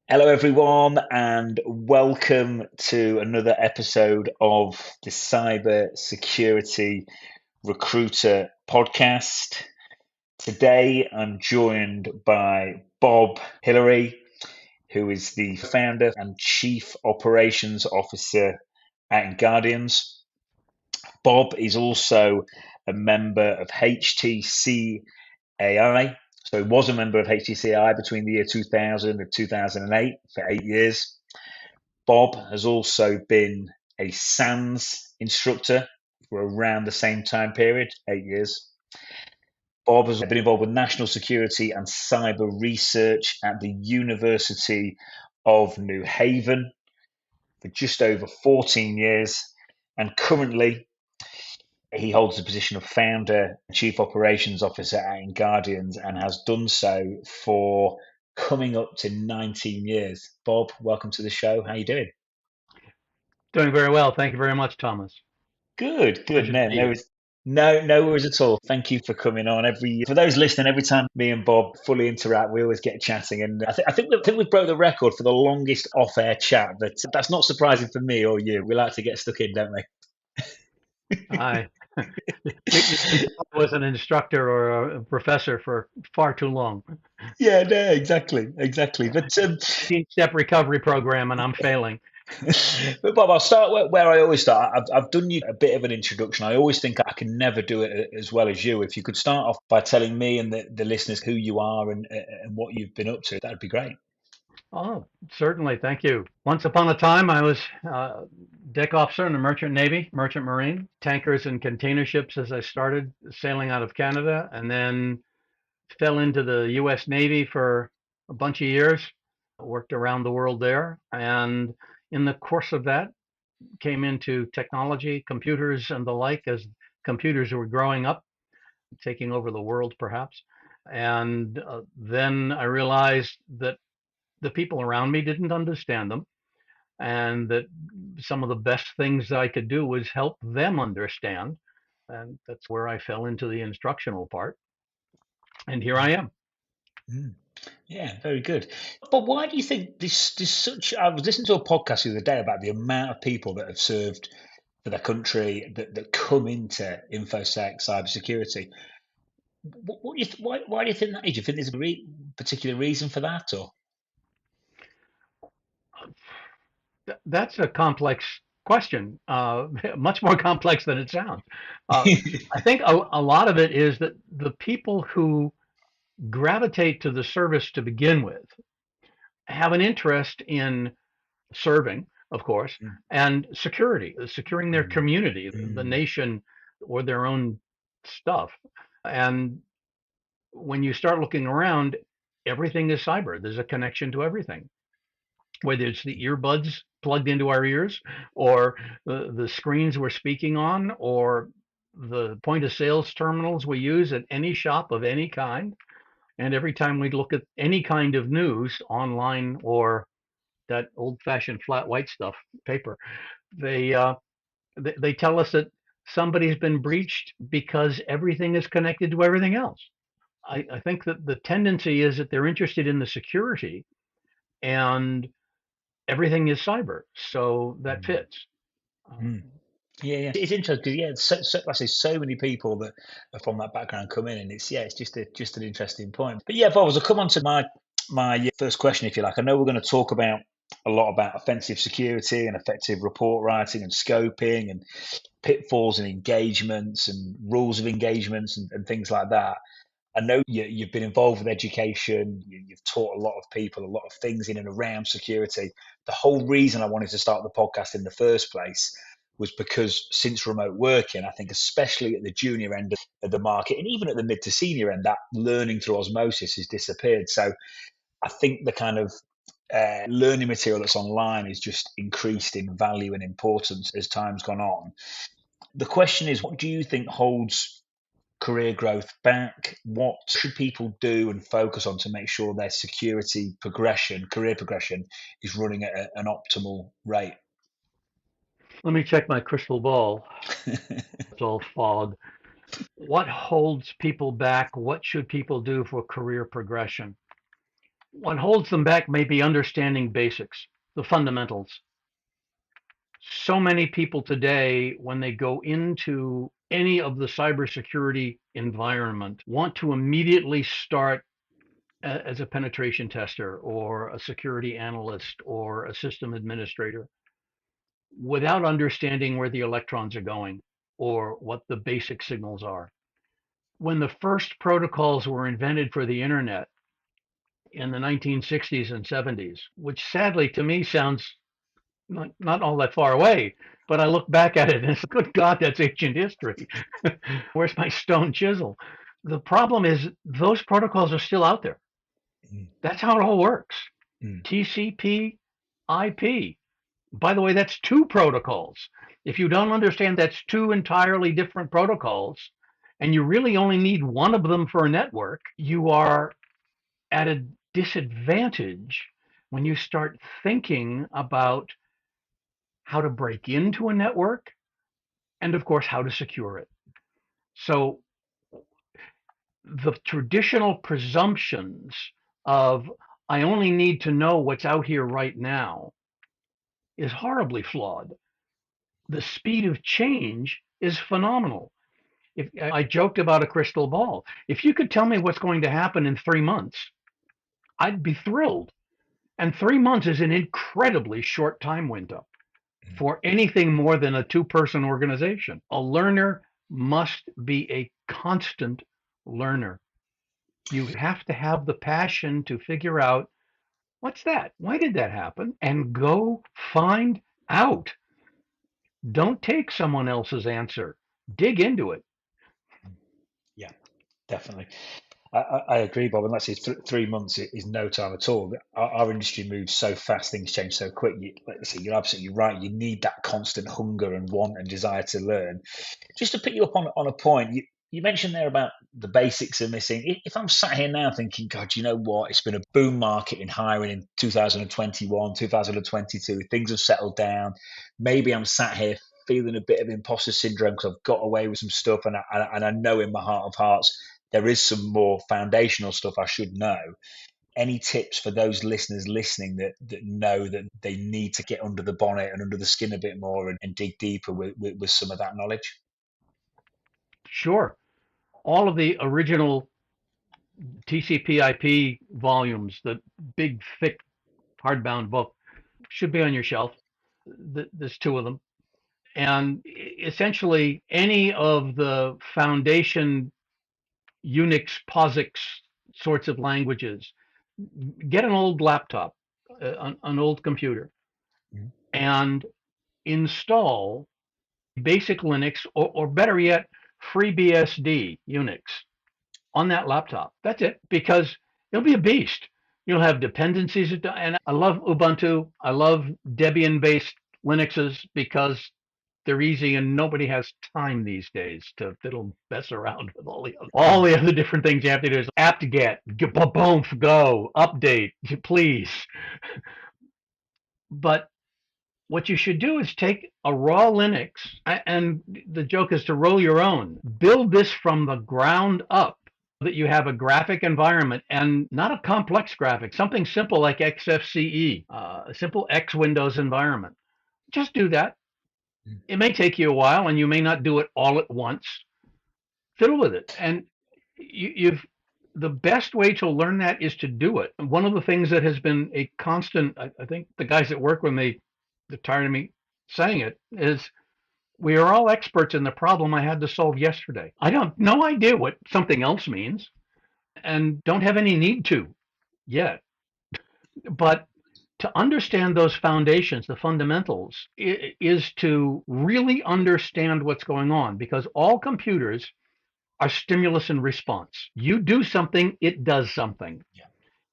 Hello, everyone, and welcome to another episode of the Cyber Security Recruiter podcast. Today, I'm joined by Bob Hillery, who is the founder and chief operations officer at InGuardians. Bob is also a member of HTC AI. So he was a member of HTCI between the year 2000 and 2008 for 8 years. Bob has also been a SANS instructor for around the same time period, 8 years. Bob has been involved with national security and cyber research at the University of New Haven for just over 14 years. And currently, he holds the position of founder and chief operations officer at InGuardians and has done so for coming up to 19 years. Bob, welcome to the show. How are you doing? Doing very well. Thank you very much, Thomas. Good, good. Pleasure to No, be no, here. worries- no worries at all. Thank you for coming on. For those listening, every time me and Bob fully interact, we always get chatting, and I think we broke the record for the longest off-air chat. But that's not surprising for me or you. We like to get stuck in, don't we? I you can tell I was an instructor or a professor for far too long. Yeah, no, exactly, exactly. But 18-step recovery program, and I'm failing. but Bob, I'll start where I always start. I've done you a bit of an introduction. I always think I can never do it as well as you. If you could start off by telling me and the listeners who you are and what you've been up to, that'd be great. Oh, certainly. Thank you. Once upon a time, I was deck officer in the Merchant Navy, Merchant Marine, tankers and container ships as I started sailing out of Canada, and then fell into the U.S. Navy for a bunch of years. Worked around the world there, and in the course of that, came into technology, computers, and the like as computers were growing up, taking over the world, perhaps. And then I realized that the people around me didn't understand them, and that some of the best things I could do was help them understand. And that's where I fell into the instructional part. And here I am. Mm. Yeah, very good. But why do you think this such? I was listening to a podcast the other day about the amount of people that have served for their country that come into infosec cybersecurity. What do you why do you think that is? Do you think there's a particular reason for that, or? That's a complex question, much more complex than it sounds. Uh, I think a lot of it is that the people who gravitate to the service to begin with have an interest in serving, of course, Mm, and security, securing their mm, community, the mm, nation, or their own stuff. And when you start looking around, everything is cyber. There's a connection to everything, whether it's the earbuds plugged into our ears, or the screens we're speaking on, or the point of sales terminals we use at any shop of any kind. And every time we look at any kind of news online or that old-fashioned flat white stuff, paper, they uh, they tell us that somebody's been breached because everything is connected to everything else. I think that the tendency is that they're interested in the security, and everything is cyber, so that mm, fits. Um, mm. Yeah, yeah, it's interesting because yeah, like I say, so many people that are from that background come in, and it's just an interesting point. But yeah, Bob, as I come on to my first question, if you like, I know we're going to talk about a lot about offensive security and effective report writing and scoping and pitfalls and engagements and rules of engagements and things like that. I know you've been involved with education. You've taught a lot of people a lot of things in and around security. The whole reason I wanted to start the podcast in the first place was because since remote working, I think especially at the junior end of the market and even at the mid to senior end, that learning through osmosis has disappeared. So I think the kind of learning material that's online is just increased in value and importance as time's gone on. The question is, what do you think holds career growth back? What should people do and focus on to make sure their security progression, career progression, is running at an optimal rate? Let me check my crystal ball. It's all fog. What holds people back? What should people do for career progression? What holds them back may be understanding basics, the fundamentals. So many people today, when they go into any of the cybersecurity environment, want to immediately start as a penetration tester or a security analyst or a system administrator without understanding where the electrons are going or what the basic signals are. When the first protocols were invented for the internet in the 1960s and 70s, which sadly to me sounds not all that far away, but I look back at it and it's, good God, that's ancient history. Where's my stone chisel? The problem is those protocols are still out there. Mm. That's how it all works. Mm. TCP, IP. By the way, that's two protocols. If you don't understand that's two entirely different protocols, and you really only need one of them for a network, you are at a disadvantage when you start thinking about how to break into a network and, of course, how to secure it. So the traditional presumptions of I only need to know what's out here right now is horribly flawed. The speed of change is phenomenal. If I joked about a crystal ball, if you could tell me what's going to happen in 3 months, I'd be thrilled. And 3 months is an incredibly short time window for anything more than a two-person organization. A learner must be a constant learner. You have to have the passion to figure out what's that? Why did that happen? And go find out. Don't take someone else's answer. Dig into it. Yeah, definitely. I agree, Bob. And let's say 3 months is no time at all. Our industry moves so fast, things change so quick. Let's say you're absolutely right. You need that constant hunger and want and desire to learn. Just to pick you up on a point, you mentioned there about the basics are missing. If I'm sat here now thinking, God, you know what? It's been a boom market in hiring in 2021, 2022. Things have settled down. Maybe I'm sat here feeling a bit of imposter syndrome because I've got away with some stuff, and I know in my heart of hearts there is some more foundational stuff I should know. Any tips for those listeners listening that know that they need to get under the bonnet and under the skin a bit more and dig deeper with some of that knowledge? Sure. All of the original TCP/IP volumes, the big, thick, hardbound book, should be on your shelf. There's two of them. And essentially, any of the foundation Unix, POSIX sorts of languages, get an old laptop, an old computer, Mhm. and install basic Linux, or better yet, FreeBSD Unix on that laptop. That's it, because it'll be a beast. You'll have dependencies, and I love Ubuntu. I love Debian-based Linuxes because they're easy, and nobody has time these days to fiddle mess around with all the other different things you have to do. Is apt-get, boom, go, update, please. But what you should do is take a raw Linux, and the joke is to roll your own. Build this from the ground up, that you have a graphic environment, and not a complex graphic, something simple like XFCE, a simple X Windows environment. Just do that. It may take you a while, and you may not do it all at once. Fiddle with it, and you've the best way to learn that is to do it. One of the things that has been a constant, I think the guys that work with me, they're tired of me saying it, is we are all experts in the problem I had to solve yesterday. I don't no idea what something else means, and don't have any need to yet. But to understand those foundations, the fundamentals, is to really understand what's going on, because all computers are stimulus and response. You do something, it does something. Yeah.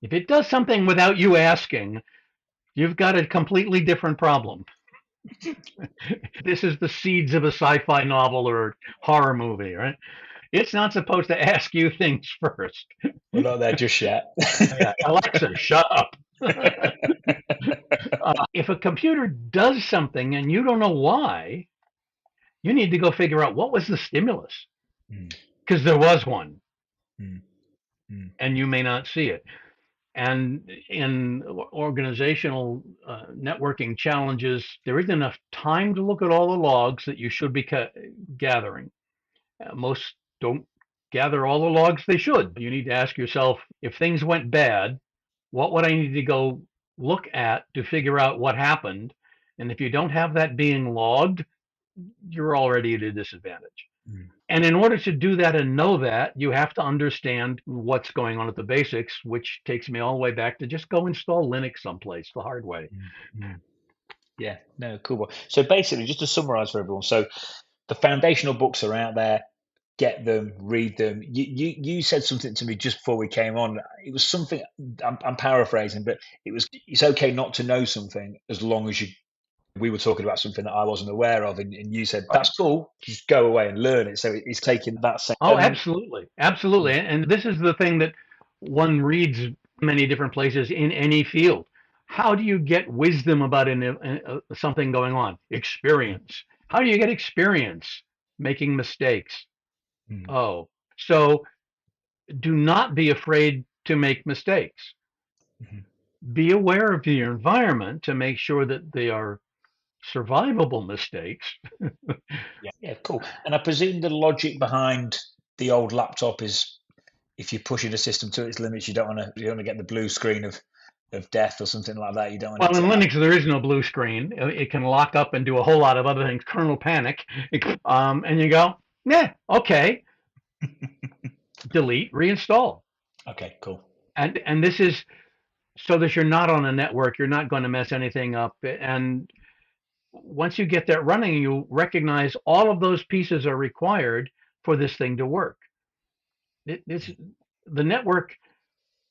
If it does something without you asking, you've got a completely different problem. This is the seeds of a sci-fi novel or horror movie, right? It's not supposed to ask you things first. We're not there just yet. Yeah, Alexa, shut up. If a computer does something and you don't know why, you need to go figure out what was the stimulus, Mm, because there was one mm, mm, and you may not see it. And in organizational networking challenges, there isn't enough time to look at all the logs that you should be gathering. Most don't gather all the logs they should. You need to ask yourself, if things went bad, what would I need to go look at to figure out what happened? And if you don't have that being logged, you're already at a disadvantage. Mm. And in order to do that and know that, you have to understand what's going on at the basics, which takes me all the way back to just go install Linux someplace the hard way. Mm. Yeah, no, cool. So basically, just to summarize for everyone, so the foundational books are out there. Get them, read them. You said something to me just before we came on. It was something, I'm paraphrasing, but it's okay not to know something as long as we were talking about something that I wasn't aware of, and you said Right. that's cool, just go away and learn it. So it's taking that same. Oh, absolutely. Absolutely. And this is the thing that one reads many different places in any field. How do you get wisdom about something going on? Experience. How do you get experience? Making mistakes. Mm. Oh, so do not be afraid to make mistakes. Mhm. Be aware of your environment to make sure that they are survivable mistakes. Yeah, cool. And I presume the logic behind the old laptop is if you're pushing a system to its limits, you don't want to get the blue screen of death or something like that. You don't want it Well, in to have. Linux, there is no blue screen. It can lock up and do a whole lot of other things, kernel panic. And you go, yeah, okay, delete, reinstall. Okay, cool. And this is so that you're not on a network, you're not going to mess anything up. And once you get that running, you recognize all of those pieces are required for this thing to work. The network,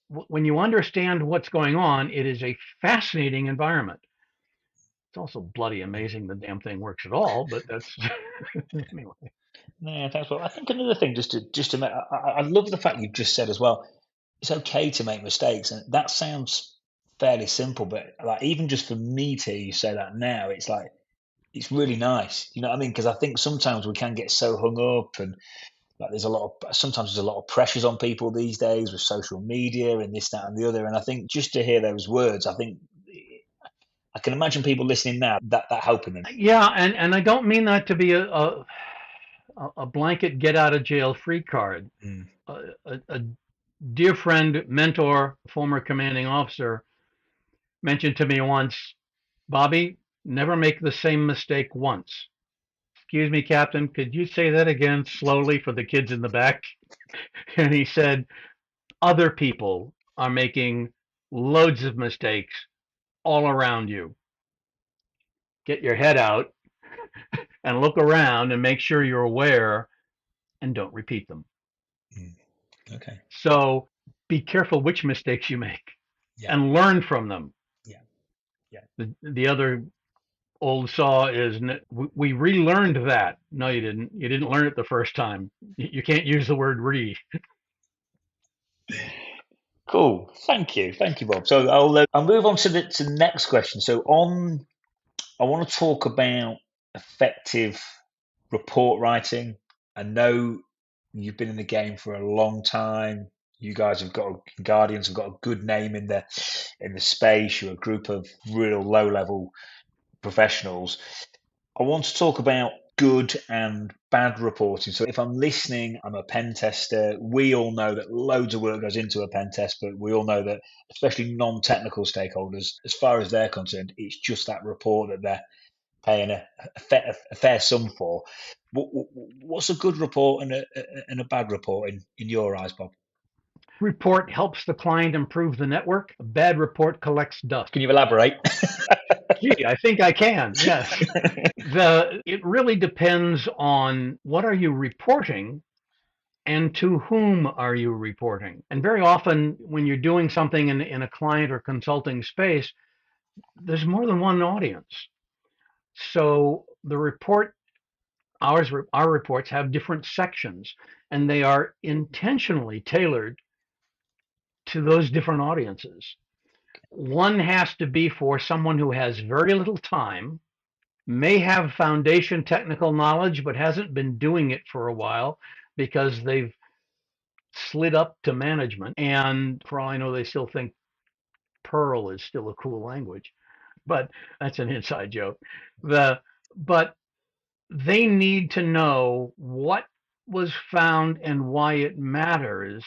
when you understand what's going on, it is a fascinating environment. It's also bloody amazing the damn thing works at all, but that's anyway. Yeah, thanks. Well, I think another thing, just to make, I love the fact you've just said as well. It's okay to make mistakes, and that sounds fairly simple, but like even just for me to hear you say that now, it's like it's really nice. You know what I mean? Because I think sometimes we can get so hung up, and like sometimes there's a lot of pressures on people these days with social media and this, that, and the other. And I think just to hear those words, I think I can imagine people listening now that helping them. Yeah, and I don't mean that to be a blanket get out of jail free card. Mm. A dear friend, mentor, former commanding officer mentioned to me once, Bobby, never make the same mistake once. Excuse me, Captain, could you say that again slowly for the kids in the back? And he said, other people are making loads of mistakes all around you. Get your head out and look around and make sure you're aware and don't repeat them. Mm. Okay. So be careful which mistakes you make Yeah. and learn from them. Yeah. Yeah. The other old saw is we relearned that. No, you didn't. You didn't learn it the first time. You can't use the word re. Cool. Thank you, Bob. So I'll move on to the next question. So I want to talk about effective report writing. I know you've been in the game for a long time. You guys Guardians have got a good name in the space. You're a group of real low level professionals. I want to talk about good and bad reporting. So if I'm listening, I'm a pen tester. We all know that loads of work goes into a pen test, but we all know that, especially non-technical stakeholders, as far as they're concerned, it's just that report that they're paying a fair sum for. What's a good report and a bad report in your eyes, Bob? Report helps the client improve the network. A bad report collects dust. Can you elaborate? Gee, I think I can. Yes. It really depends on what are you reporting and to whom are you reporting. And very often when you're doing something in a client or consulting space, there's more than one audience. So our reports have different sections, and they are intentionally tailored to those different audiences. One has to be for someone who has very little time, may have foundation technical knowledge, but hasn't been doing it for a while because they've slid up to management. And for all I know, they still think Perl is still a cool language, but that's an inside joke. But they need to know what was found and why it matters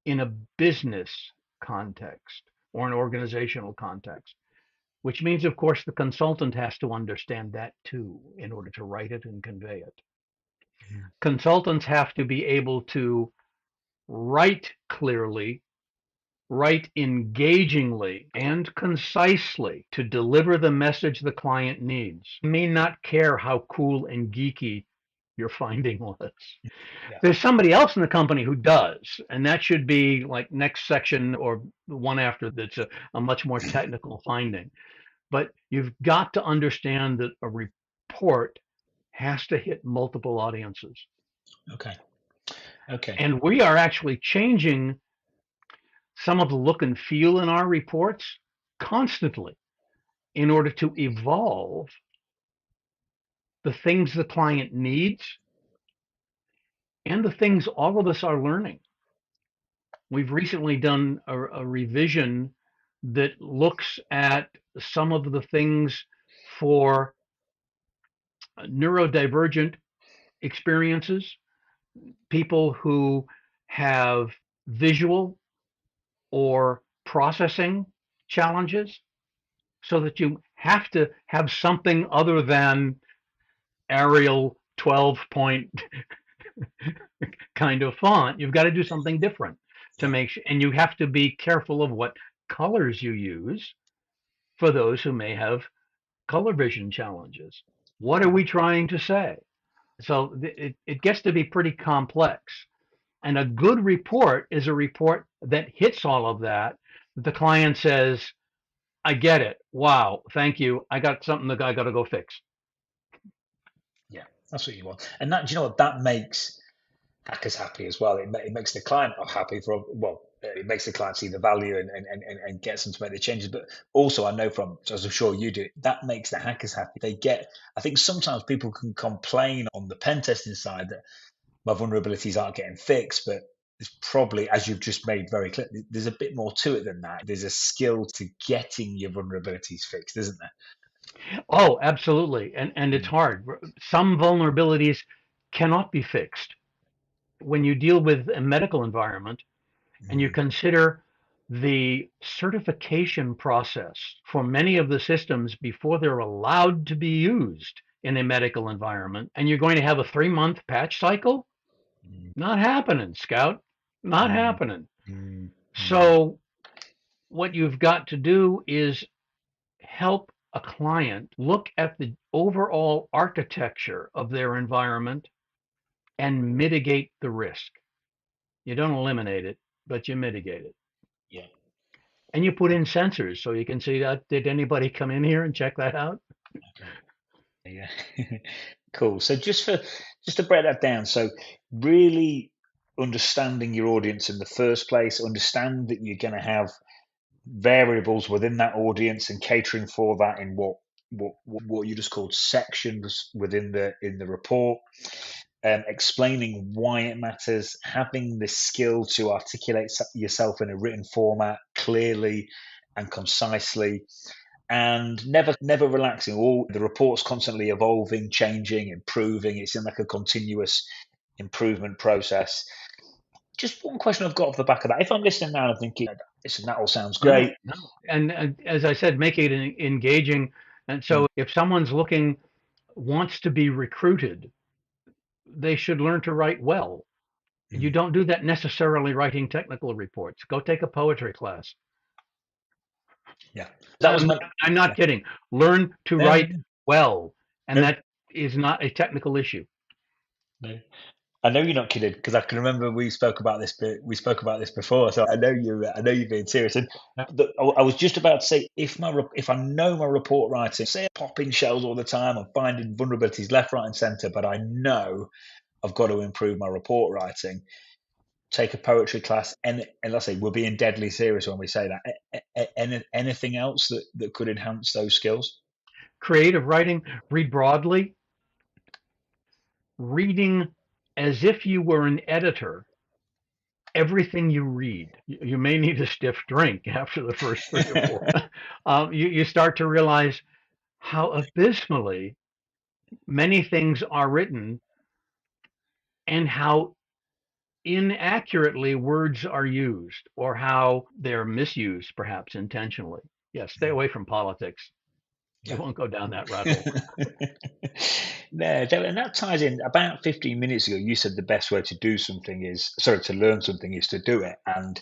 in a business context or an organizational context, which means, of course, the consultant has to understand that too in order to write it and convey it. Mhm. Consultants have to be able to write clearly, write engagingly, and concisely to deliver the message the client needs. You may not care how cool and geeky your finding was. Yeah. There's somebody else in the company who does, and that should be like next section or the one after that's a much more technical finding. But you've got to understand that a report has to hit multiple audiences. Okay. Okay. And we are actually changing some of the look and feel in our reports constantly in order to evolve the things the client needs and the things all of us are learning. We've recently done a revision that looks at some of the things for neurodivergent experiences, people who have visual or processing challenges, so that you have to have something other than Arial 12 point kind of font. You've got to do something different to Yeah. make sure, and you have to be careful of what colors you use for those who may have color vision challenges. What are we trying to say? So it gets to be pretty complex. And a good report is a report that hits all of that. The client says, I get it. Wow, thank you. I got something that I got to go fix. Yeah. That's what you want. And that, do you know what, that makes hackers happy as well. It makes the client happy for, well, it makes the client see the value and gets them to make the changes. But also, I know from, as I'm sure you do, that makes the hackers happy. They get, I think sometimes people can complain on the pen testing side that my vulnerabilities aren't getting fixed, but there's probably, as you've just made very clear, there's a bit more to it than that. There's a skill to getting your vulnerabilities fixed, isn't there? Oh, absolutely. And it's Mm, hard. Some vulnerabilities cannot be fixed. When you deal with a medical environment and you mm, consider the certification process for many of the systems before they're allowed to be used in a medical environment, and you're going to have a 3-month patch cycle, mm, not happening, Scout. Not mm, happening. mm, mm. So, what you've got to do is help a client look at the overall architecture of their environment and mitigate the risk. You don't eliminate it, but you mitigate it. Yeah. And you put in sensors so you can see that. Did anybody come in here and check that out? Okay. Yeah. Cool. So just to break that down, so really understanding your audience in the first place, understand that you're going to have variables within that audience and catering for that in what you just called sections within the in the report, explaining why it matters, having the skill to articulate yourself in a written format clearly and concisely, and never relaxing. All the reports constantly evolving, changing, improving. It's in like a continuous improvement process. Just one question I've got off the back of that. If I'm listening now and thinking, listen, that all sounds No, great. no. And as I said, make it engaging. And Mm, so if someone's looking, wants to be recruited, they should learn to write well. You mm, don't do that necessarily writing technical reports. Go take a poetry class. yeah, that was I'm, my I'm yeah. not kidding. Learn to No, write well. And no, that is not a technical issue. no. I know you're not kidding because I can remember we spoke about this. We spoke about this before, so I know you. I know you're being serious. And I was just about to say, if I know my report writing, say I'm popping shells all the time, I'm finding vulnerabilities left, right, and centre, but I know I've got to improve my report writing. Take a poetry class, and let's say we're being deadly serious when we say that. Anything else that could enhance those skills? Creative writing, read broadly, reading as if you were an editor everything you read. You may need a stiff drink after the first three or four. You start to realize how abysmally many things are written and how inaccurately words are used or how they're misused, perhaps intentionally. Yeah, stay away from politics. You Yeah. won't go down that rat hole. No, and that ties in. About 15 minutes ago, you said the best way to do something is, sorry, to learn something is to do it. And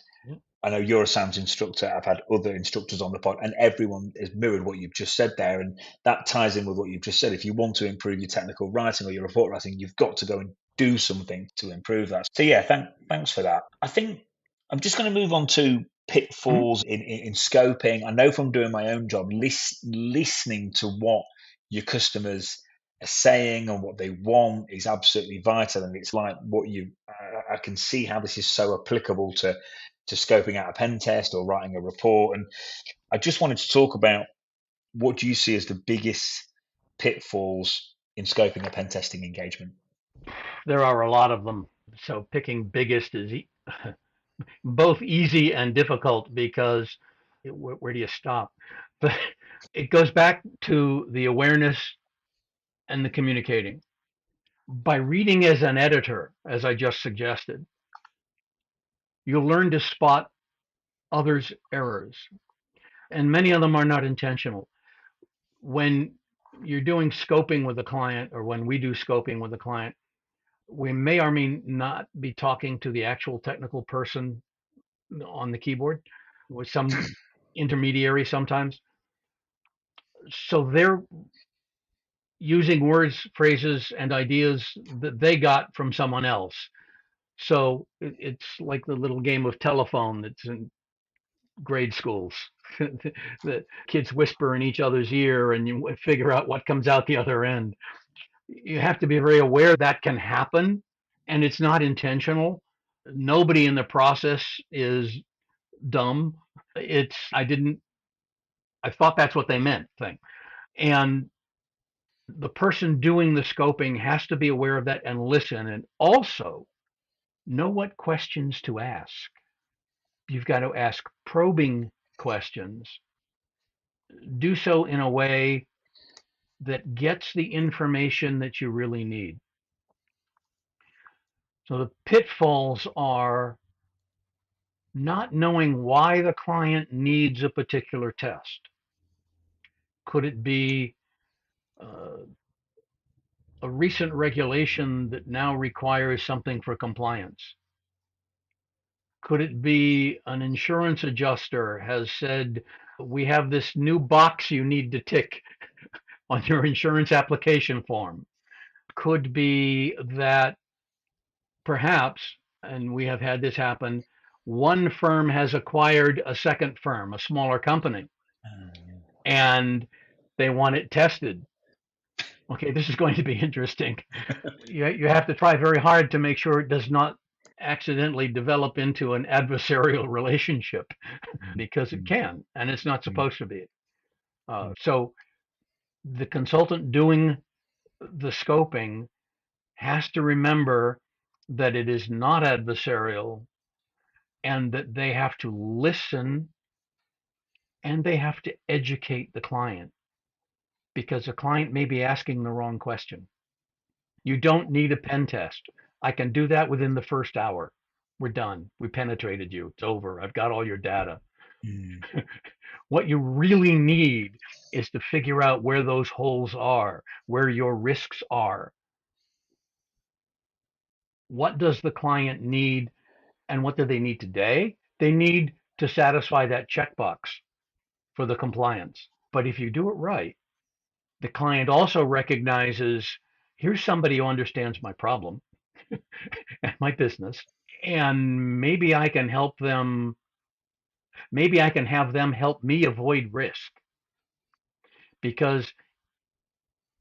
I know you're a sounds instructor. I've had other instructors on the pod, and everyone has mirrored what you've just said there. And that ties in with what you've just said. If you want to improve your technical writing or your report writing, you've got to go and do something to improve that. So, yeah, thanks for that. I think I'm just going to move on to Mhm. pitfalls in scoping. I know from doing my own job, listening to what your customers are saying and what they want is absolutely vital. And it's like what I can see how this is so applicable to scoping out a pen test or writing a report. And I just wanted to talk about what do you see as the biggest pitfalls in scoping a pen testing engagement? There are a lot of them. So picking biggest is both easy and difficult because where do you stop? But it goes back to the awareness and the communicating. By reading as an editor, as I just suggested, you'll learn to spot others' errors, and many of them are not intentional. When you're doing scoping with a client, or when we do scoping with a client, we may or may not be talking to the actual technical person on the keyboard with some intermediary sometimes. So they're using words, phrases, and ideas that they got from someone else. So it's like the little game of telephone that's in grade schools. That kids whisper in each other's ear and you figure out what comes out the other end. You have to be very aware that can happen and it's not intentional. Nobody in the process is dumb. I thought that's what they meant thing. And the person doing the scoping has to be aware of that and listen and also know what questions to ask. You've got to ask probing questions. Do so in a way that gets the information that you really need. So the pitfalls are not knowing why the client needs a particular test. Could it be uh, a recent regulation that now requires something for compliance? Could it be an insurance adjuster has said, we have this new box you need to tick on your insurance application form? Could be that perhaps, and we have had this happen, one firm has acquired a second firm, a smaller company, and they want it tested. Okay, this is going to be interesting. You have to try very hard to make sure it does not accidentally develop into an adversarial relationship because it can, and it's not supposed to be. So the consultant doing the scoping has to remember that it is not adversarial and that they have to listen and they have to educate the client because the client may be asking the wrong question. You don't need a pen test. I can do that within the first hour. We're done. We penetrated you. It's over. I've got all your data. Mm, What you really need is to figure out where those holes are, where your risks are. What does the client need and what do they need today? They need to satisfy that checkbox for the compliance. But if you do it right, the client also recognizes here's somebody who understands my problem and my business, and maybe I can have them help me avoid risk. Because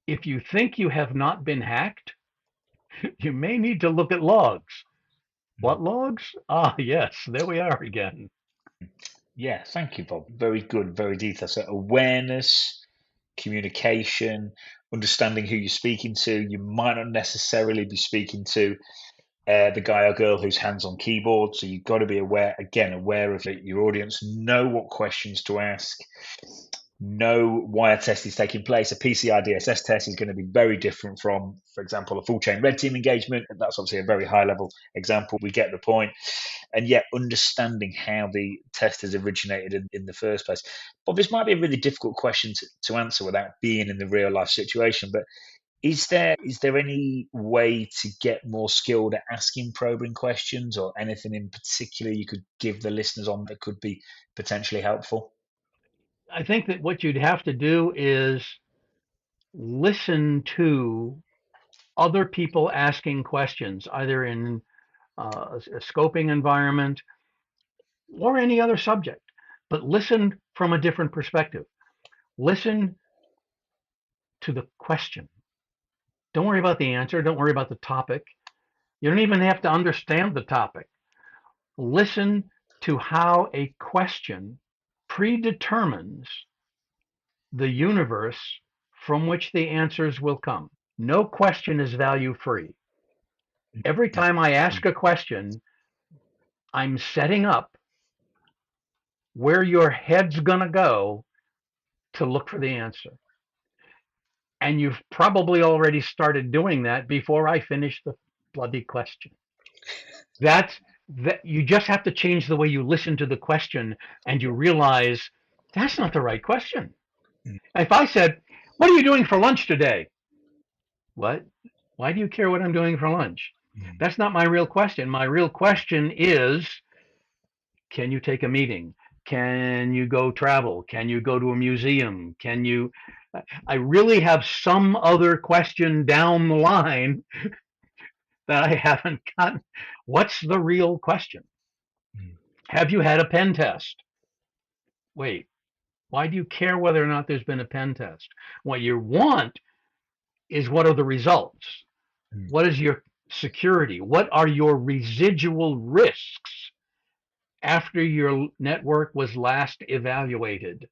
if you think you have not been hacked, you may need to look at logs. mm. What logs? Ah, yes, there we are again. Yeah, thank you, Bob. Very good, very detailed. So awareness, communication, understanding who you're speaking to. You might not necessarily be speaking to the guy or girl who's hands on keyboard. So you've got to be aware of your audience, know what questions to ask, know why a test is taking place. A PCI DSS test is going to be very different from, for example, a full chain red team engagement. That's obviously a very high level example. We get the point. And yet understanding how the test has originated in the first place. But this might be a really difficult question to answer without being in the real life situation. But is there any way to get more skilled at asking probing questions, or anything in particular you could give the listeners on that could be potentially helpful? I think that what you'd have to do is listen to other people asking questions, either in a scoping environment or any other subject, but listen from a different perspective. Listen to the question. Don't worry about the answer. Don't worry about the topic. You don't even have to understand the topic. Listen to how a question predetermines the universe from which the answers will come. No question is value free. Every time I ask a question, I'm setting up where your head's going to go to look for the answer. And you've probably already started doing that before I finish the bloody question. That you just have to change the way you listen to the question, and you realize that's not the right question. If I said, "What are you doing for lunch today?" What? Why do you care what I'm doing for lunch? That's not my real question. My real question is, can you take a meeting? Can you go travel? Can you go to a museum? Can you? I really have some other question down the line that I haven't gotten. What's the real question? Have you had a pen test? Wait, why do you care whether or not there's been a pen test? What you want is, what are the results? What is your security? What are your residual risks after your network was last evaluated?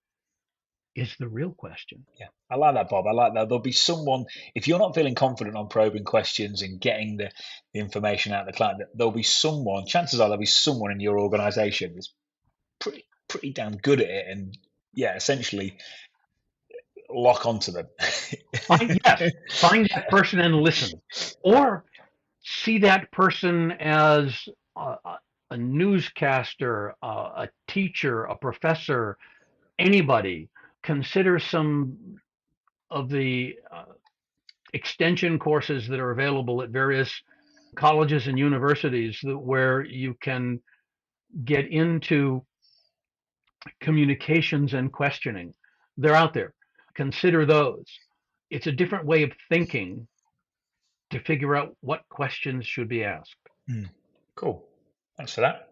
Is the real question. Yeah, I like that, Bob. I like that. There'll be someone, if you're not feeling confident on probing questions and getting the information out of the client, there'll be someone, chances are there'll be someone in your organization that's pretty damn good at it. And yeah, essentially lock onto them. Find that person and listen, or see that person as a newscaster, a teacher, a professor, anybody. Consider some of the extension courses that are available at various colleges and universities where you can get into communications and questioning. They're out there. Consider those. It's a different way of thinking to figure out what questions should be asked. Cool. Thanks for that.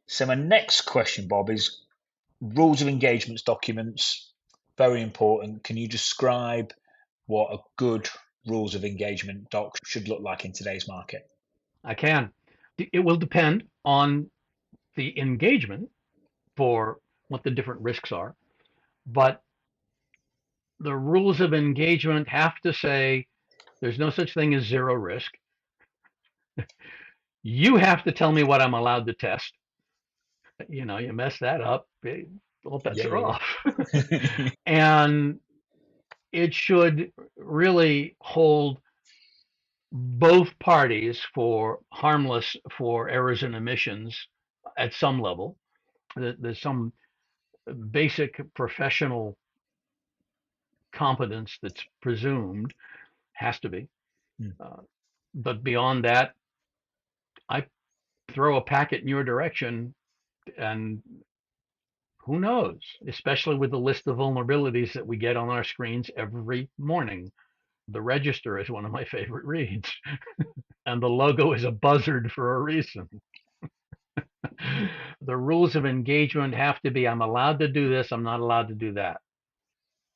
So my next question, Bob, is rules of engagements documents. Very important. Can you describe what a good rules of engagement doc should look like in today's market? I can. It will depend on the engagement for what the different risks are, but the rules of engagement have to say there's no such thing as zero risk. You have to tell me what I'm allowed to test. You mess that up, all bets are off. And it should really hold both parties for harmless for errors and omissions at some level. There's some basic professional competence that's presumed, has to be. But beyond that, I throw a packet in your direction, and who knows, especially with the list of vulnerabilities that we get on our screens every morning. The register is one of my favorite reads, and the logo is a buzzard for a reason. The rules of engagement have to be, I'm allowed to do this, I'm not allowed to do that.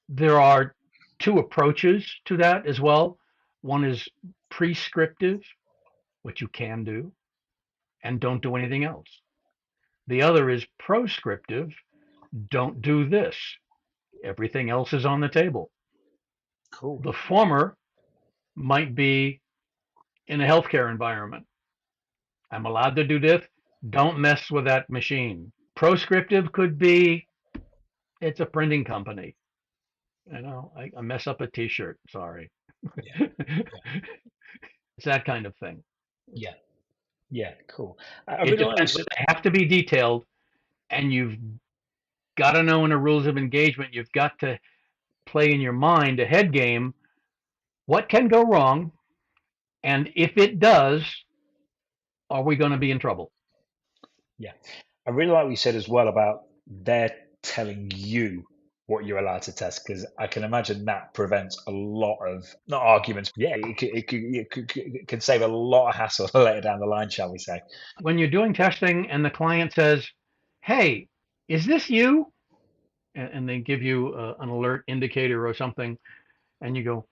There are two approaches to that as well. One is prescriptive, what you can do, and don't do anything else. The other is proscriptive, don't do this. Everything else is on the table. Cool. The former might be in a healthcare environment. I'm allowed to do this. Don't mess with that machine. Proscriptive could be it's a printing company. I mess up a T-shirt. Sorry. Yeah, yeah, It's that kind of thing. yeah, yeah. Cool. I It really like what you depends. said. They have to be detailed, and you've got to know in the rules of engagement. You've got to play in your mind a head game. What can go wrong, and if it does, are we going to be in trouble? Yeah, I really like what you said as well about they're telling you what you're allowed to test, because I can imagine that prevents a lot of not arguments. Yeah, it can save a lot of hassle later down the line, shall we say? When you're doing testing and the client says, "Hey, is this you?" and they give you an alert indicator or something, and you go,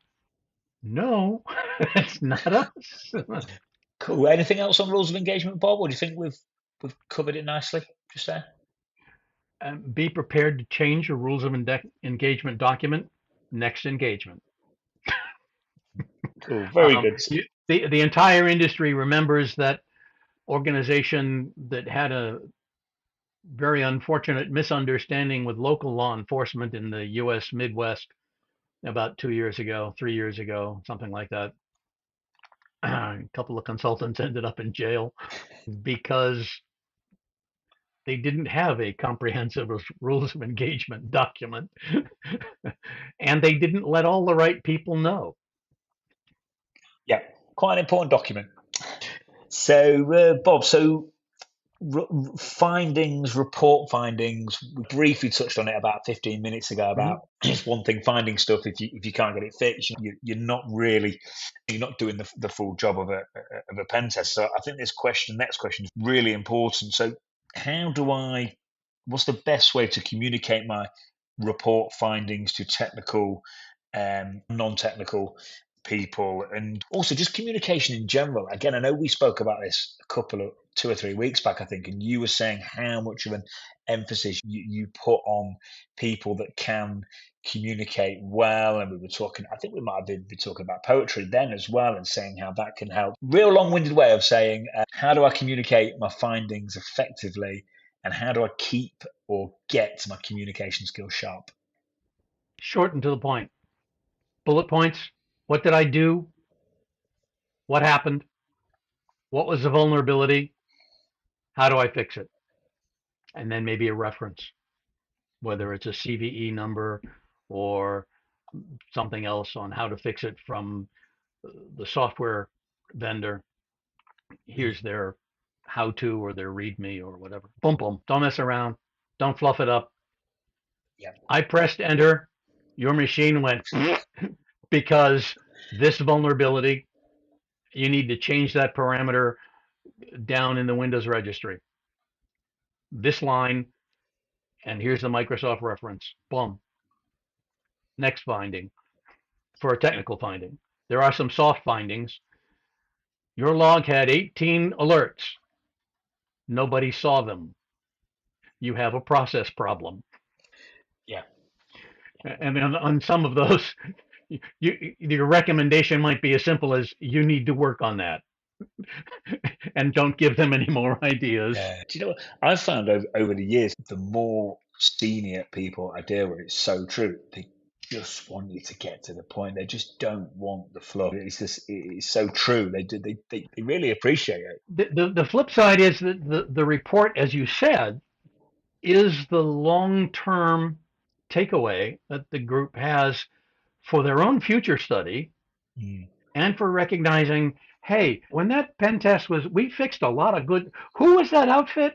"No, it's not us." Cool. Anything else on rules of engagement, Bob? Or do you think we've covered it nicely just there? Be prepared to change your rules of engagement document next engagement. Cool. Very good. The entire industry remembers that organization that had a very unfortunate misunderstanding with local law enforcement in the U.S. Midwest about 2 years ago, 3 years ago, something like that. A couple of consultants ended up in jail because they didn't have a comprehensive rules of engagement document and they didn't let all the right people know. Yeah, quite an important document. So, Bob, findings, report findings. We briefly touched on it about 15 minutes ago. Mm-hmm. About it's one thing finding stuff if you can't get it fixed, you're not really you're not doing the full job of a pen test. So I think next question is really important. So how do I? What's the best way to communicate my report findings to technical, non-technical people, and also just communication in general? Again, I know we spoke about this a couple of 2 or 3 weeks back, I think, and you were saying how much of an emphasis you put on people that can communicate well. And we were talking, I think we might have been talking about poetry then as well, and saying how that can help. Real long-winded way of saying, how do I communicate my findings effectively, and how do I keep or get my communication skills sharp? Short and to the point. Bullet points. What did I do? What happened? What was the vulnerability? How do I fix it? And then maybe a reference, whether it's a CVE number or something else on how to fix it from the software vendor. Mm, Here's their how to or their readme or whatever. Boom, boom. Don't mess around. Don't fluff it up. yeah, I pressed enter. Your machine went because this vulnerability, you need to change that parameter down in the Windows registry. This line, and here's the Microsoft reference. Boom. Next finding for a technical finding. There are some soft findings. Your log had 18 alerts. Nobody saw them. You have a process problem. yeah. And on some of those, your recommendation might be as simple as you need to work on that and don't give them any more ideas. Do you know what I've found over the years? The more senior people I deal with, it's so true. They just want you to get to the point. They just don't want the fluff. It's so true. They really appreciate it. The flip side is that the report, as you said, is the long-term takeaway that the group has for their own future study Mm. and for recognizing, hey, when that pen test was, we fixed a lot of good. Who was that outfit?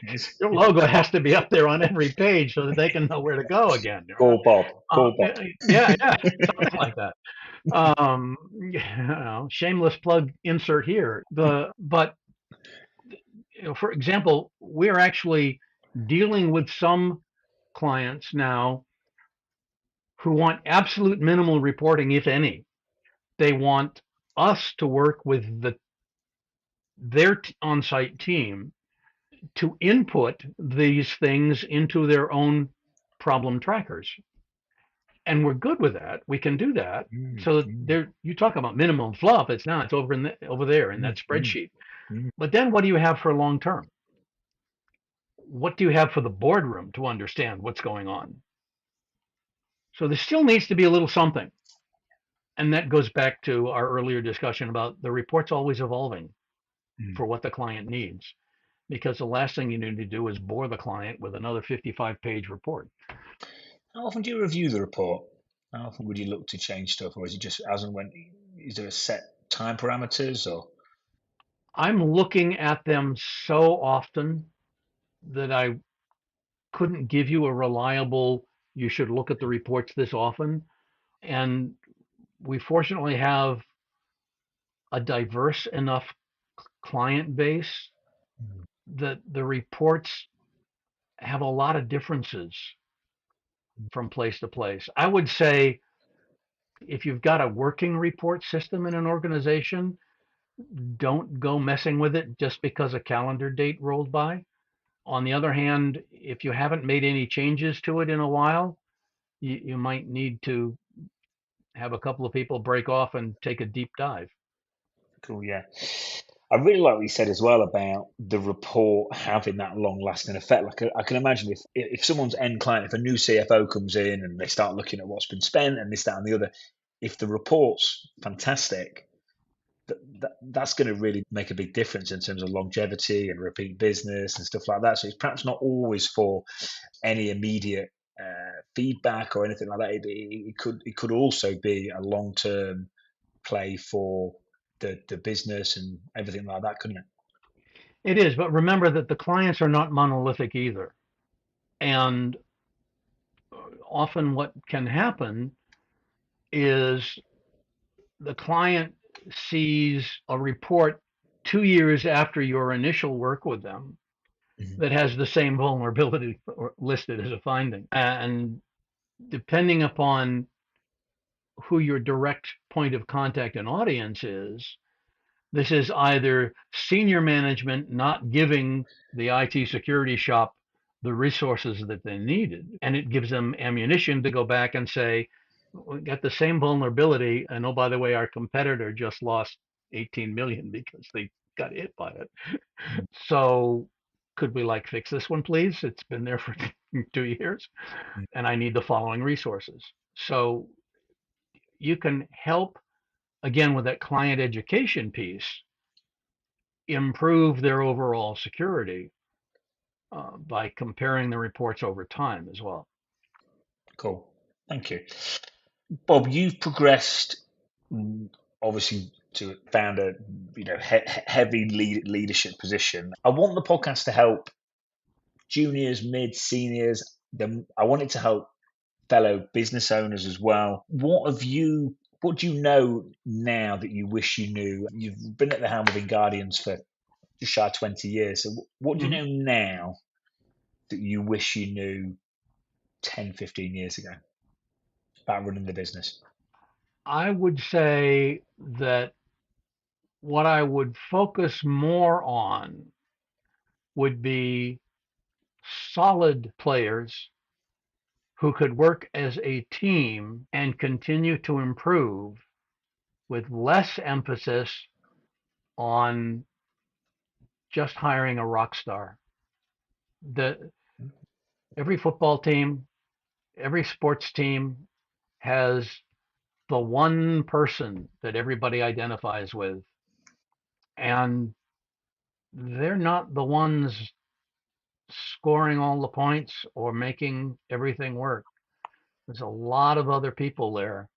It's Your logo has to be up there on every page so that they can know where to go again. call Bob. Call Bob. Yeah, yeah, something like that. Shameless plug insert here. But for example, we're actually dealing with some clients now who want absolute minimal reporting, if any. They want us to work with their on-site team to input these things into their own problem trackers. and we're good with that. We can do that. mm, So mm, there, you talk about minimum fluff. It's not. It's over there in that mm, mm, spreadsheet. mm. But then, what do you have for long term? What do you have for the boardroom to understand what's going on? So there still needs to be a little something, and that goes back to our earlier discussion about the report's always evolving Mm. for what the client needs. Because the last thing you need to do is bore the client with another 55-page report. How often do you review the report? How often would you look to change stuff, or is it just as and when? Is there a set time parameters, or I'm looking at them so often that I couldn't give you a reliable, you should look at the reports this often. And we fortunately have a diverse enough client base that the reports have a lot of differences from place to place. I would say if you've got a working report system in an organization, don't go messing with it just because a calendar date rolled by. On the other hand, if you haven't made any changes to it in a while, you might need to have a couple of people break off and take a deep dive. cool? Yeah, I really like what you said as well about the report having that long-lasting effect. Like I can imagine if someone's end client, if a new CFO comes in and they start looking at what's been spent and this, that, and the other, if the report's fantastic, that's going to really make a big difference in terms of longevity and repeat business and stuff like that. So it's perhaps not always for any immediate feedback or anything like that. It could also be a long term play for the business and everything like that, couldn't it? It is, but remember that the clients are not monolithic either. And often what can happen is the client sees a report 2 years after your initial work with them Mhm. that has the same vulnerability listed as a finding. And depending upon who your direct point of contact and audience is, this is either senior management not giving the IT security shop the resources that they needed, and it gives them ammunition to go back and say, we got the same vulnerability, and oh, by the way, our competitor just lost 18 million because they got hit by it. So could we like fix this one, please? It's been there for 2 years, and I need the following resources. So you can help again with that client education piece improve their overall security by comparing the reports over time as well. Cool. Thank you. Bob, you've progressed obviously to found a heavy leadership position. I want the podcast to help juniors, mid, seniors. I want it to help fellow business owners as well. What do you know now that you wish you knew? You've been at the helm of InGuardians for just shy of 20 years. So what do you Mm-hmm. know now that you wish you knew 10, 15 years ago about running the business? I would say that what I would focus more on would be solid players who could work as a team and continue to improve with less emphasis on just hiring a rock star. The Every football team, every sports team has the one person that everybody identifies with, and they're not the ones scoring all the points or making everything work. There's a lot of other people there,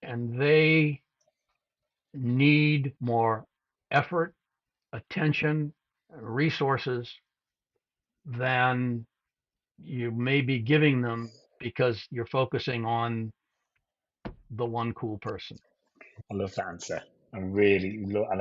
and they need more effort, attention, resources than you may be giving them because you're focusing on the one cool person. I love that answer. And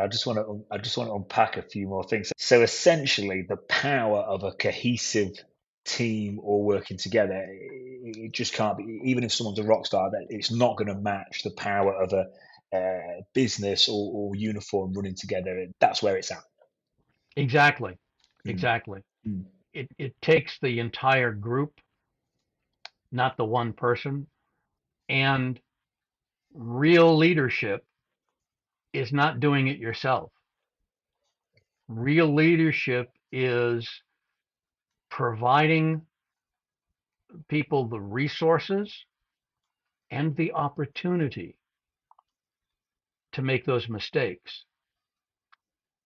I just want to unpack a few more things. So essentially, the power of a cohesive team all working together, it just can't be. Even if someone's a rock star, that it's not going to match the power of a business or uniform running together. That's where it's at. Exactly. Mm, Exactly. mm, It takes the entire group, not the one person. And real leadership is not doing it yourself. Real leadership is providing people the resources and the opportunity to make those mistakes,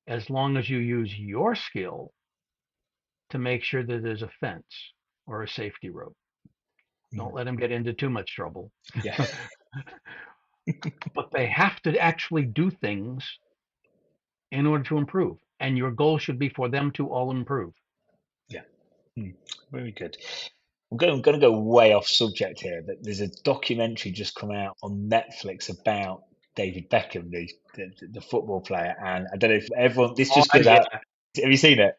as long as you use your skill to make sure that there's a fence or a safety rope. Don't let them get into too much trouble. Yeah. But they have to actually do things in order to improve. And your goal should be for them to all improve. Yeah. Very good. I'm going to go way off subject here, but there's a documentary just come out on Netflix about David Beckham, the football player, and I don't know if everyone. This Oh, just goes yeah. out. Have you seen it?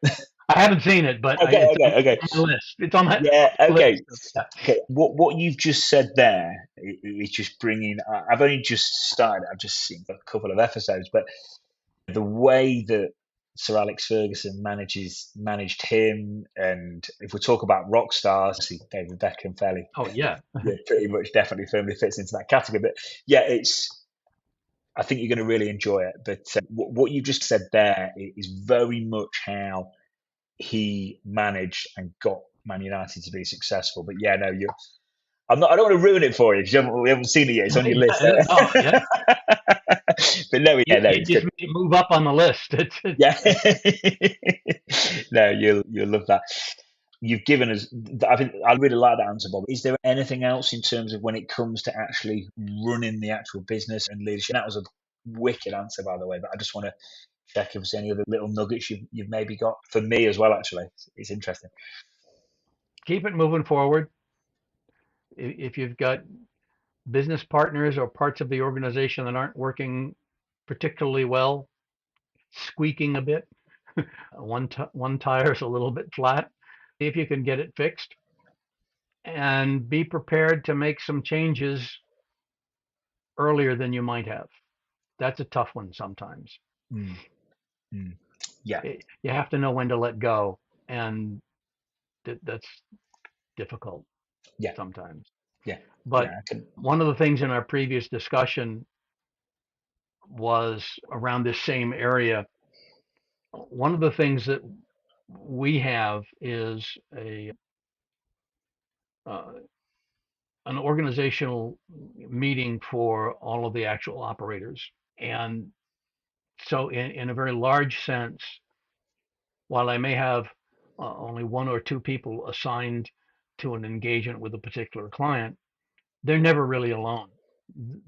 I haven't seen it, but Okay, it's okay, okay. on my list. It's on my Yeah, okay, list. Yeah. okay. What you've just said there is just bringing. I've only just started. I've just seen a couple of episodes, but the way that Sir Alex Ferguson managed him, and if we talk about rock stars, see David Beckham fairly, Oh, yeah. yeah, pretty much definitely firmly fits into that category. But yeah, I think you're going to really enjoy it. But what you just said there is very much how he managed and got Man United to be successful. But yeah, no, you're. I'm not. I don't want to ruin it for you because we haven't seen it yet. It's on your list. Oh, yeah. But no, yeah, no, It it's just good. made it move up on the list. Yeah. No, you'll love that. You've given us. I think I really like that answer, Bob. Is there anything else in terms of when it comes to actually running the actual business and leadership? That was a wicked answer, by the way. But I just want to check if there's any other little nuggets you've maybe got for me as well. Actually, it's interesting. Keep it moving forward. If you've got business partners or parts of the organization that aren't working particularly well, squeaking a bit, one tire is a little bit flat, see if you can get it fixed and be prepared to make some changes earlier than you might have. That's a tough one sometimes. Mm, mm. Yeah, You have to know when to let go, and that's difficult yeah, sometimes. yeah, But yeah. I can. one of the things in our previous discussion was around this same area. One of the things that we have is a uh, an organizational meeting for all of the actual operators. And so, in a very large sense, while I may have only one or two people assigned to an engagement with a particular client, they're never really alone.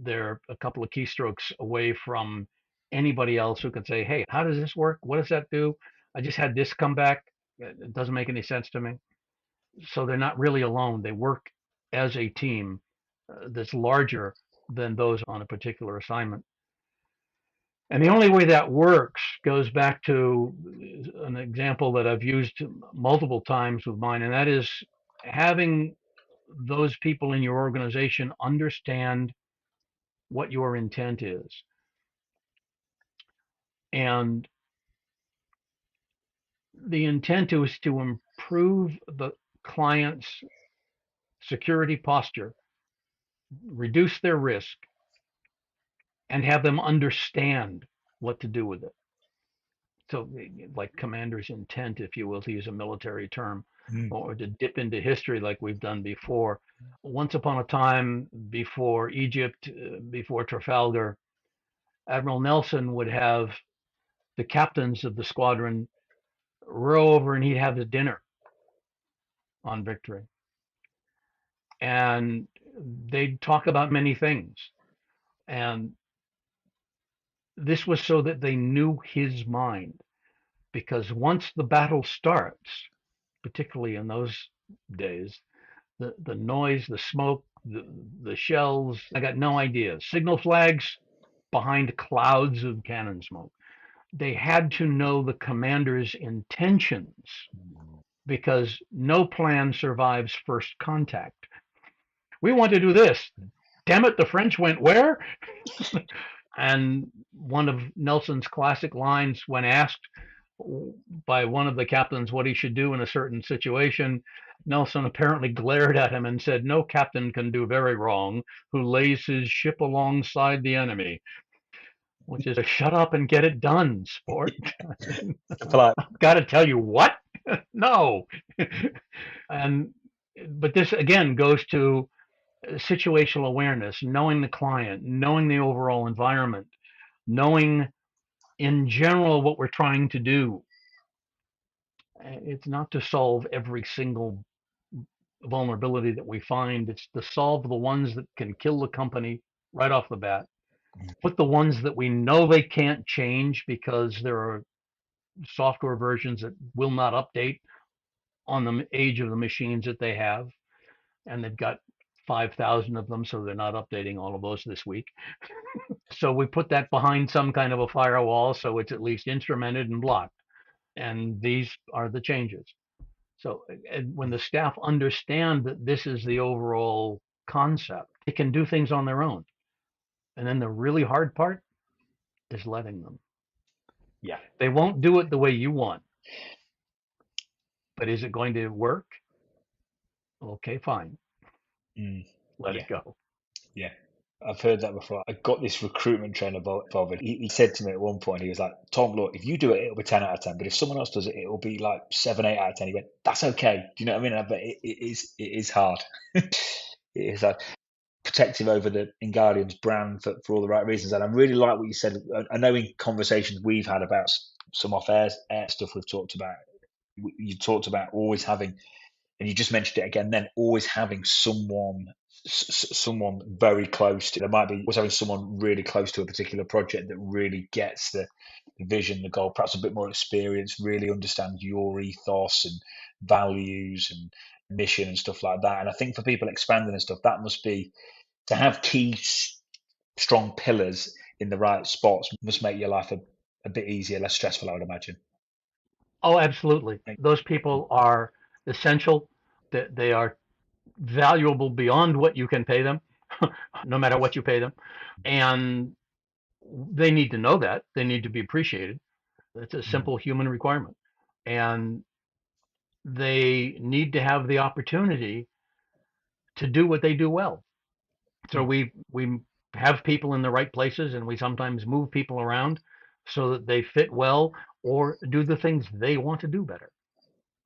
They're a couple of keystrokes away from anybody else who can say, "Hey, how does this work? What does that do? I just had this come back. It doesn't make any sense to me." So they're not really alone. They work as a team that's larger than those on a particular assignment. And the only way that works goes back to an example that I've used multiple times with mine, and that is having those people in your organization understand what your intent is. And the intent is to improve the client's security posture, reduce their risk, and have them understand what to do with it. So, like commander's intent, if you will, to use a military term, Mm, or to dip into history like we've done before. Once upon a time, before Egypt, before Trafalgar, Admiral Nelson would have the captains of the squadron row over and he'd have the dinner on victory. And they'd talk about many things. And this was so that they knew his mind. Because once the battle starts, particularly in those days, the noise, the smoke, the shells, I got no idea. Signal flags behind clouds of cannon smoke. They had to know the commander's intentions because no plan survives first contact. We want to do this. Damn it, the French went where? And one of Nelson's classic lines when asked, by one of the captains what he should do in a certain situation, Nelson apparently glared at him and said, "No captain can do very wrong who lays his ship alongside the enemy," which is a shut up and get it done, sport. I feel like, Got to tell you what? No. And but this again goes to situational awareness, knowing the client, knowing the overall environment, knowing in general what we're trying to do. It's not to solve every single vulnerability that we find, it's to solve the ones that can kill the company right off the bat. Put the ones that we know they can't change because there are software versions that will not update on the age of the machines that they have, and they've got 5,000 of them, so they're not updating all of those this week. So we put that behind some kind of a firewall so it's at least instrumented and blocked. And these are the changes. So and when the staff understand that this is the overall concept, they can do things on their own. And then the really hard part is letting them. yeah, They won't do it the way you want, but is it going to work? Okay, fine. mm, Let yeah, it go. yeah. I've heard that before. I got this recruitment trainer involved. He said to me at one point, he was like, Tom, look, if you do it, it'll be 10 out of 10. But if someone else does it, it'll be like 7, 8 out of 10. He went, that's okay. Do you know what I mean? But it is hard. It is hard. Protective over the InGuardians brand for all the right reasons. And I really like what you said. I know in conversations we've had about some off-air stuff we've talked about, you talked about always having, and you just mentioned it again then, always having someone very close to, there might be always having someone really close to a particular project that really gets the vision, the goal, perhaps a bit more experience, really understands your ethos and values and mission and stuff like that. And I think for people expanding and stuff, that must be, to have key strong pillars in the right spots must make your life a bit easier, less stressful, I would imagine. Oh, absolutely. Those people are essential. They are valuable beyond what you can pay them, no matter what you pay them. And they need to know that. They need to be appreciated. It's a Mm, simple human requirement. And they need to have the opportunity to do what they do well. So mm, we have people in the right places, and we sometimes move people around so that they fit well or do the things they want to do better.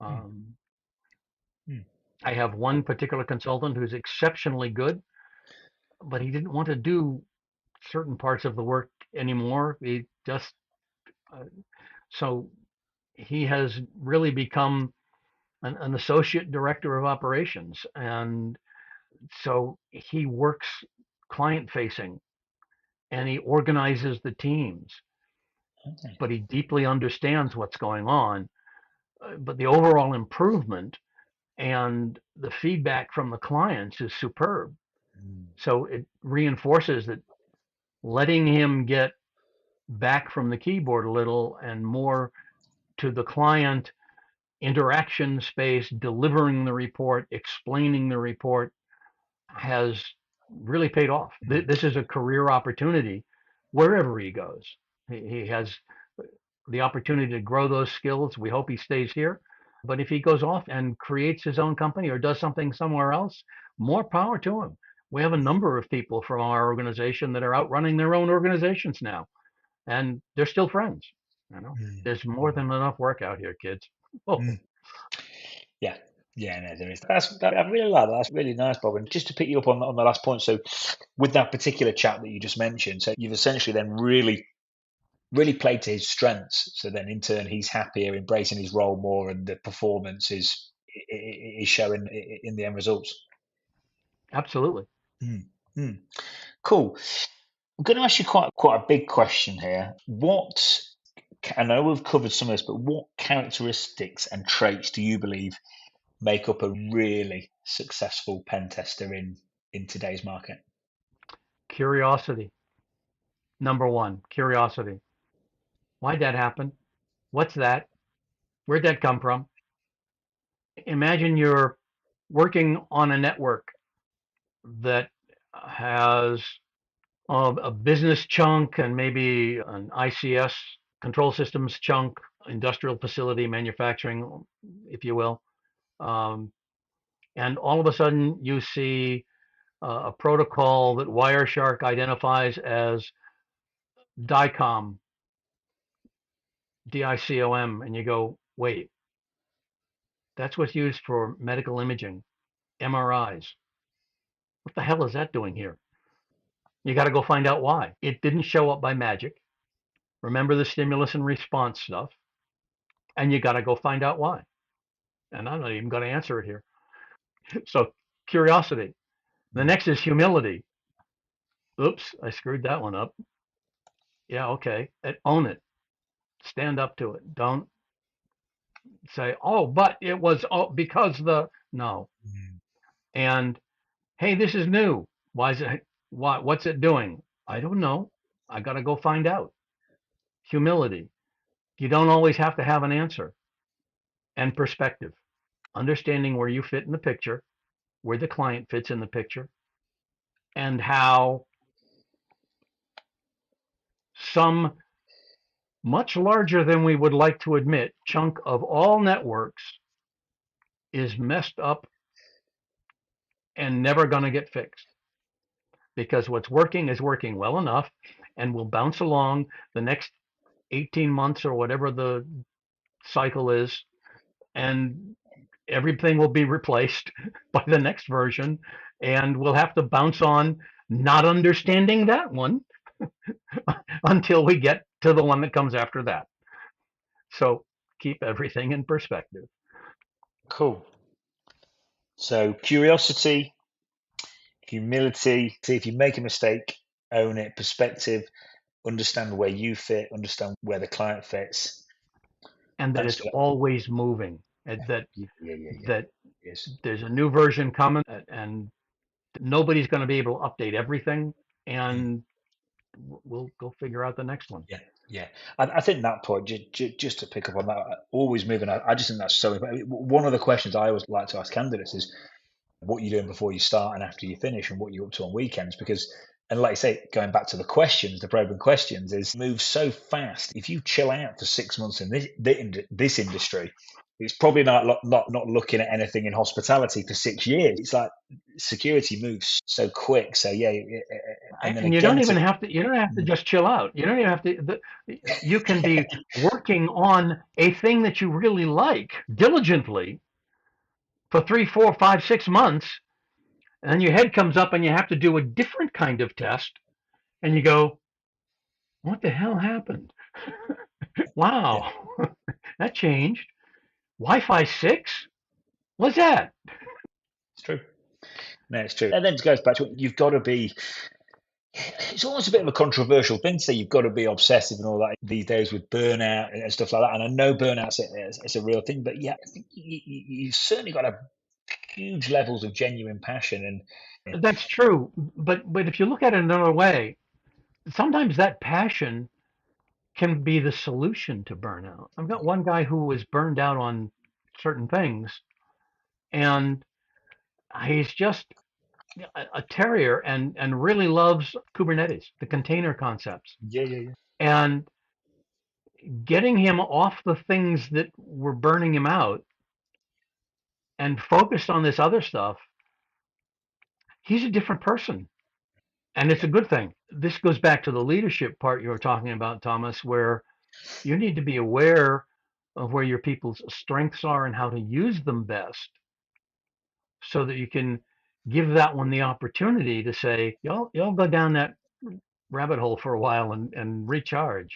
mm, Um, mm. I have one particular consultant who's exceptionally good, but he didn't want to do certain parts of the work anymore. He just uh, so he has really become an associate director of operations, and so he works client facing and he organizes the teams, Okay. but he deeply understands what's going on. But the overall improvement and the feedback from the clients is superb. Mm, So it reinforces that letting him get back from the keyboard a little and more to the client interaction space, delivering the report, explaining the report has really paid off. mm, This is a career opportunity wherever he goes. He has the opportunity to grow those skills. We hope he stays here. But if he goes off and creates his own company or does something somewhere else, more power to him. We have a number of people from our organization that are out running their own organizations now, and they're still friends. You know, mm, there's more mm, than enough work out here, kids. Oh, mm. Yeah, yeah, no, there is. I really like that. That's really nice, Bob. And just to pick you up on the last point, so with that particular chap that you just mentioned, so you've essentially then really played to his strengths. So then in turn, he's happier, embracing his role more, and the performance is showing in the end results. absolutely. Mm, mm. Cool. I'm going to ask you quite a big question here. I know we've covered some of this, but what characteristics and traits do you believe make up a really successful pen tester in today's market? Curiosity. Number one, curiosity. Why'd that happen? What's that? Where'd that come from? Imagine you're working on a network that has a business chunk and maybe an ICS control systems chunk. industrial facility, manufacturing, if you will. And all of a sudden you see a protocol that Wireshark identifies as DICOM, DICOM, and you go, wait, that's what's used for medical imaging, MRIs. What the hell is that doing here? You got to go find out why. It didn't show up by magic. Remember the stimulus and response stuff, and you got to go find out why. And I'm not even going to answer it here. So, curiosity. The next is humility. Oops, I screwed that one up. Yeah, okay. Own it. Stand up to it. Don't say, oh, but it was because the no. And hey, this is new. Why is it? What's it doing? I don't know. I got to go find out. Humility. You don't always have to have an answer. And perspective. Understanding where you fit in the picture, where the client fits in the picture, and how some much larger than we would like to admit chunk of all networks is messed up and never going to get fixed, because what's working is working well enough and will bounce along the next 18 months or whatever the cycle is, and everything will be replaced by the next version, and we'll have to bounce on not understanding that one until we get to the one that comes after that. So keep everything in perspective. Cool. So curiosity, humility. See, if you make a mistake, own it. Perspective, understand where you fit, understand where the client fits. And that it's always moving. That Yes. there's a new version coming, and nobody's going to be able to update everything, and we'll go figure out the next one. Yeah. I think that point, just to pick up on that, always moving. I just think that's so important. One of the questions I always like to ask candidates is what you're doing before you start and after you finish, and what you're up to on weekends. Because, and like I say, going back to the questions, the probing questions, is moves so fast. If you chill out for 6 months in this industry, it's probably not looking at anything in hospitality for 6 years. It's like security moves so quick. So yeah, and then And you again, don't even have to. You don't have to just chill out. You don't even have to. You can be working on a thing that you really like diligently for 3, 4, 5, 6 months, and then your head comes up and you have to do a different kind of test, and you go, "What the hell happened? Wow, that changed. Wi-Fi 6? What's that?" It's true. No, it's true. And then it goes back to you've got to be. It's almost a bit of a controversial thing to say you've got to be obsessive and all that these days with burnout and stuff like that. And I know burnout's it's a real thing, but yeah, I think you've certainly got to have huge levels of genuine passion. And That's true, but if you look at it another way, sometimes that passion can be the solution to burnout. I've got one guy who was burned out on certain things, and he's just a terrier, and really loves Kubernetes, the container concepts. yeah. And getting him off the things that were burning him out and focused on this other stuff, he's a different person. And it's a good thing. This goes back to the leadership part you were talking about, Thomas, where you need to be aware of where your people's strengths are and how to use them best, so that you can give that one the opportunity to say, y'all go down that rabbit hole for a while and recharge,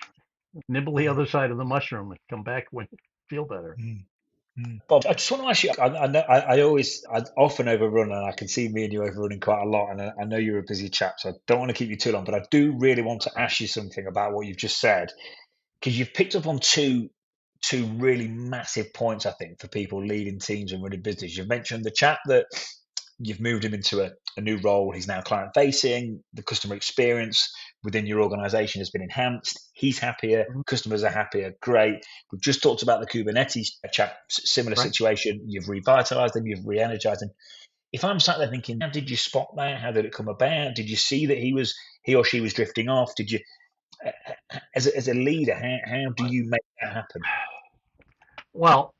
nibble the other side of the mushroom, and come back when you feel better. Bob, I just want to ask you. I know I often overrun, and I can see me and you overrunning quite a lot. And I know you're a busy chap, so I don't want to keep you too long. But I do really want to ask you something about what you've just said, because you've picked up on two really massive points, I think, for people leading teams and running business. You've mentioned the chap that you've moved him into a new role. He's now client facing. The customer experience within your organization has been enhanced. He's happier. Customers are happier. Great. We've just talked about the Kubernetes chap, similar Right. situation. You've revitalized him. You've re-energized him. If I'm sat there thinking, how did you spot that? How did it come about? Did you see that he or she was drifting off? Did you, as a leader, how do you make that happen? Well,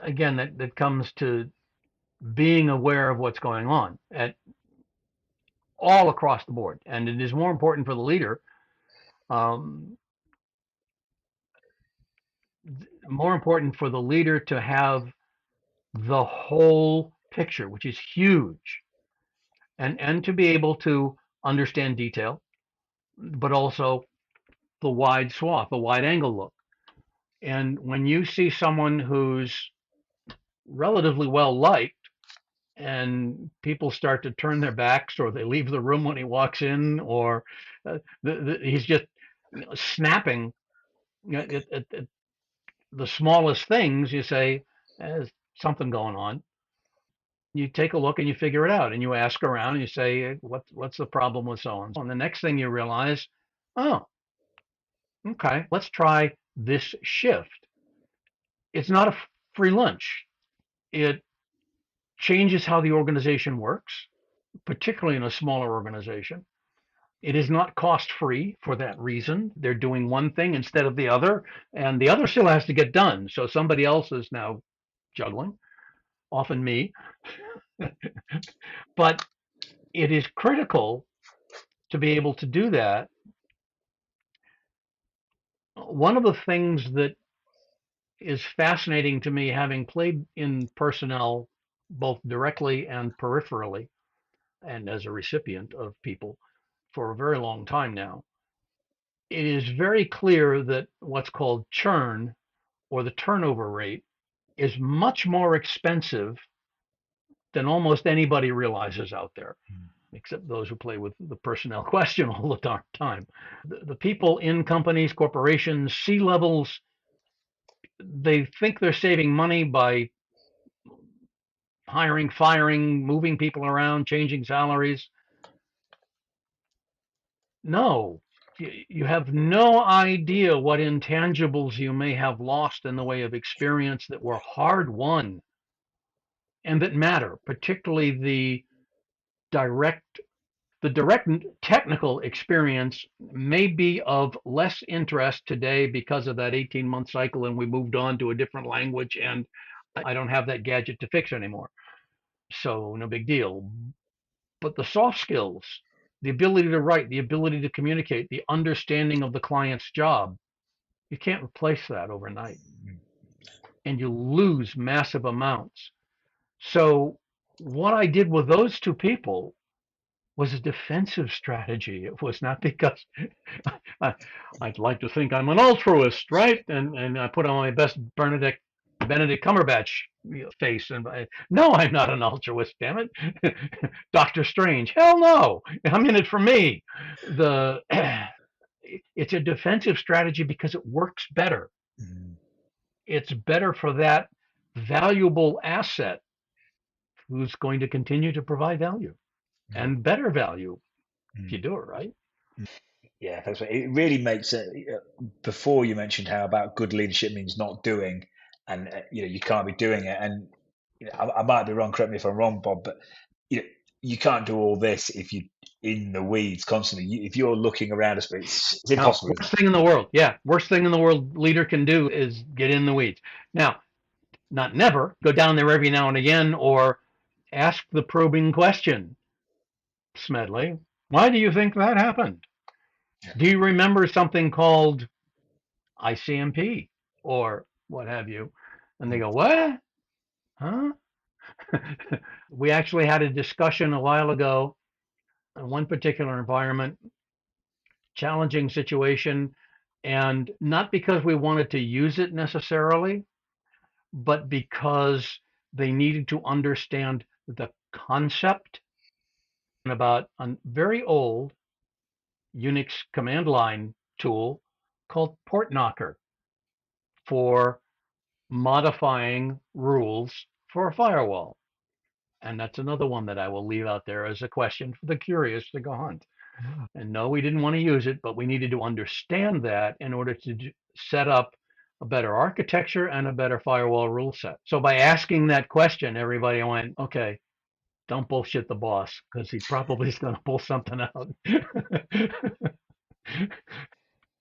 again, that comes to being aware of what's going on at all across the board. And it is more important for the leader, um, more important for the leader to have the whole picture, which is huge, and to be able to understand detail, but also the wide swath, the wide angle look. And when you see someone who's relatively well liked and people start to turn their backs or they leave the room when he walks in or he's just snapping at the smallest things, you say, there's something going on. You take a look and you figure it out and you ask around and you say, what's the problem with so and so? And the next thing you realize, oh, okay, let's try this shift. It's not a free lunch. It changes how the organization works, particularly in a smaller organization. It is not cost free for that reason. They're doing one thing instead of the other, and the other still has to get done. So somebody else is now juggling, often me. But it is critical to be able to do that. One of the things that is fascinating to me, having played in personnel both directly and peripherally, and as a recipient of people for a very long time now, it is very clear that what's called churn or the turnover rate is much more expensive than almost anybody realizes out there, except those who play with the personnel question all the darn time. The people in companies, corporations, C levels, they think they're saving money by hiring, firing, moving people around, changing salaries. No, you have no idea what intangibles you may have lost in the way of experience that were hard won and that matter, particularly direct the direct technical experience may be of less interest today because of that 18-month cycle and we moved on to a different language and I don't have that gadget to fix anymore. So no big deal. But the soft skills, the ability to write, the ability to communicate, the understanding of the client's job, you can't replace that overnight. And you lose massive amounts. So what I did with those two people was a defensive strategy. It was not because I, I'd like to think I'm an altruist, right? And I put on my best Benedict Cumberbatch face, and no, I'm not an altruist. Damn it, Doctor Strange. Hell no, I'm in it for me. The it's a defensive strategy because it works better. It's better for that valuable asset who's going to continue to provide value and better value if you do it right. Yeah, that's right. It really makes it. Before you mentioned how about good leadership means not doing, and you can't be doing it. And I might be wrong. Correct me if I'm wrong, Bob. But you know, you can't do all this if you in the weeds constantly. If you're looking around us, it's Now, impossible, isn't worst thing in the world. Yeah, worst thing in the world leader can do is get in the weeds. Now, not never, go down there every now and again or ask the probing question. Smedley, why do you think that happened? it? Do you remember something called ICMP or what have you? And they Mm, go, what? Huh? We actually had a discussion a while ago in one particular environment, challenging situation, and not because we wanted to use it necessarily, but because they needed to understand the concept about a very old Unix command line tool called Port Knocker for modifying rules for a firewall. And that's another one that I will leave out there as a question for the curious to go hunt. And no, we didn't want to use it, but we needed to understand that in order to set up a better architecture and a better firewall rule set. So by asking that question, everybody went, okay, don't bullshit the boss because he probably is going to pull something out.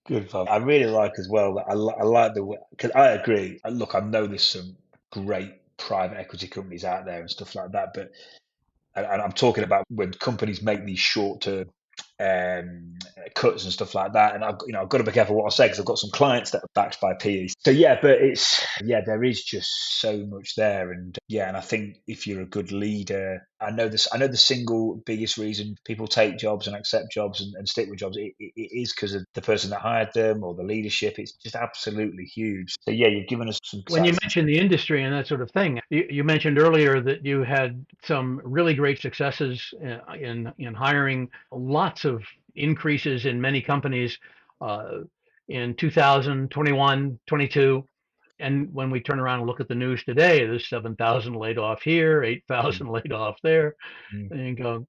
Good, Bob. I really like as well that I like the way, because I agree. Look, I know there's some great private equity companies out there and stuff like that, but and I'm talking about when companies make these short-term um, cuts and stuff like that. And I've got to be careful what I say because I've got some clients that are backed by PE. So yeah, but there is just so much there, and yeah, and I think if you're a good leader, I know this. I know the single biggest reason people take jobs and accept jobs and stick with jobs, it is because of the person that hired them or the leadership. It's just absolutely huge. So yeah, you've given us some When you exciting. mentioned the industry and that sort of thing, you mentioned earlier that you had some really great successes in hiring, lots of increases in many companies uh, in 2021, 22. And when we turn around and look at the news today, there's 7,000 laid off here, 8,000 laid off there. Mm, And you go,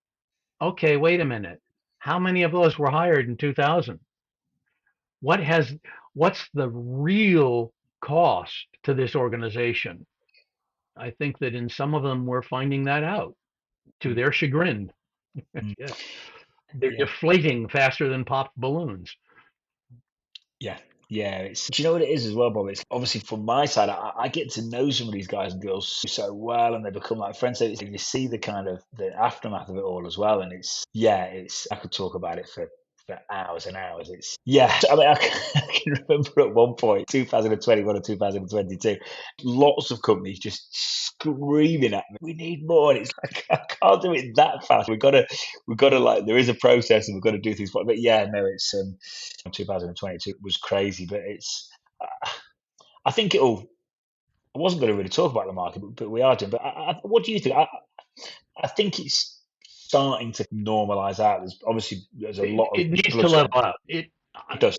okay, wait a minute. How many of those were hired in 2000? What has, what's the real cost to this organization? I think that in some of them we're finding that out to mm, their chagrin. mm. Yeah, they're Yeah. deflating faster than popped balloons. Yeah, yeah. Do you know what it is as well, Bob? It's obviously from my side. I get to know some of these guys and girls so well, and they become like friends. So you see the kind of the aftermath of it all as well, and it's. I could talk about it for hours and hours. I mean, I can remember at one point, 2021 or 2022, lots of companies just screaming at me, "We need more!" And it's like I can't do it that fast. We've got to like there is a process, and we've got to do things. But yeah, no, it's 2022 was crazy, but I think it'll. I wasn't going to really talk about the market, but we are doing. But what do you think? I think it's starting to normalise out. There's a lot of It needs blood, to sweat. level out. It does.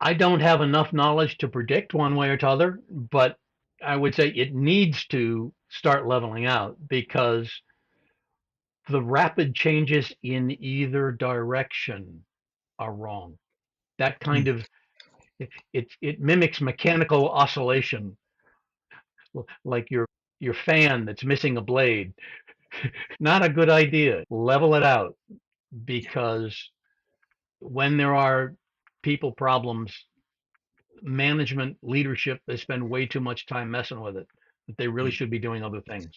I don't have enough knowledge to predict one way or the other, but I would say it needs to start leveling out because the rapid changes in either direction are wrong. That kind Mm, of it mimics mechanical oscillation, like your fan that's missing a blade. Not a good idea. Level it out yeah, because when there are people problems, management, leadership, they spend way too much time messing with it. That they really mm. should be doing other things.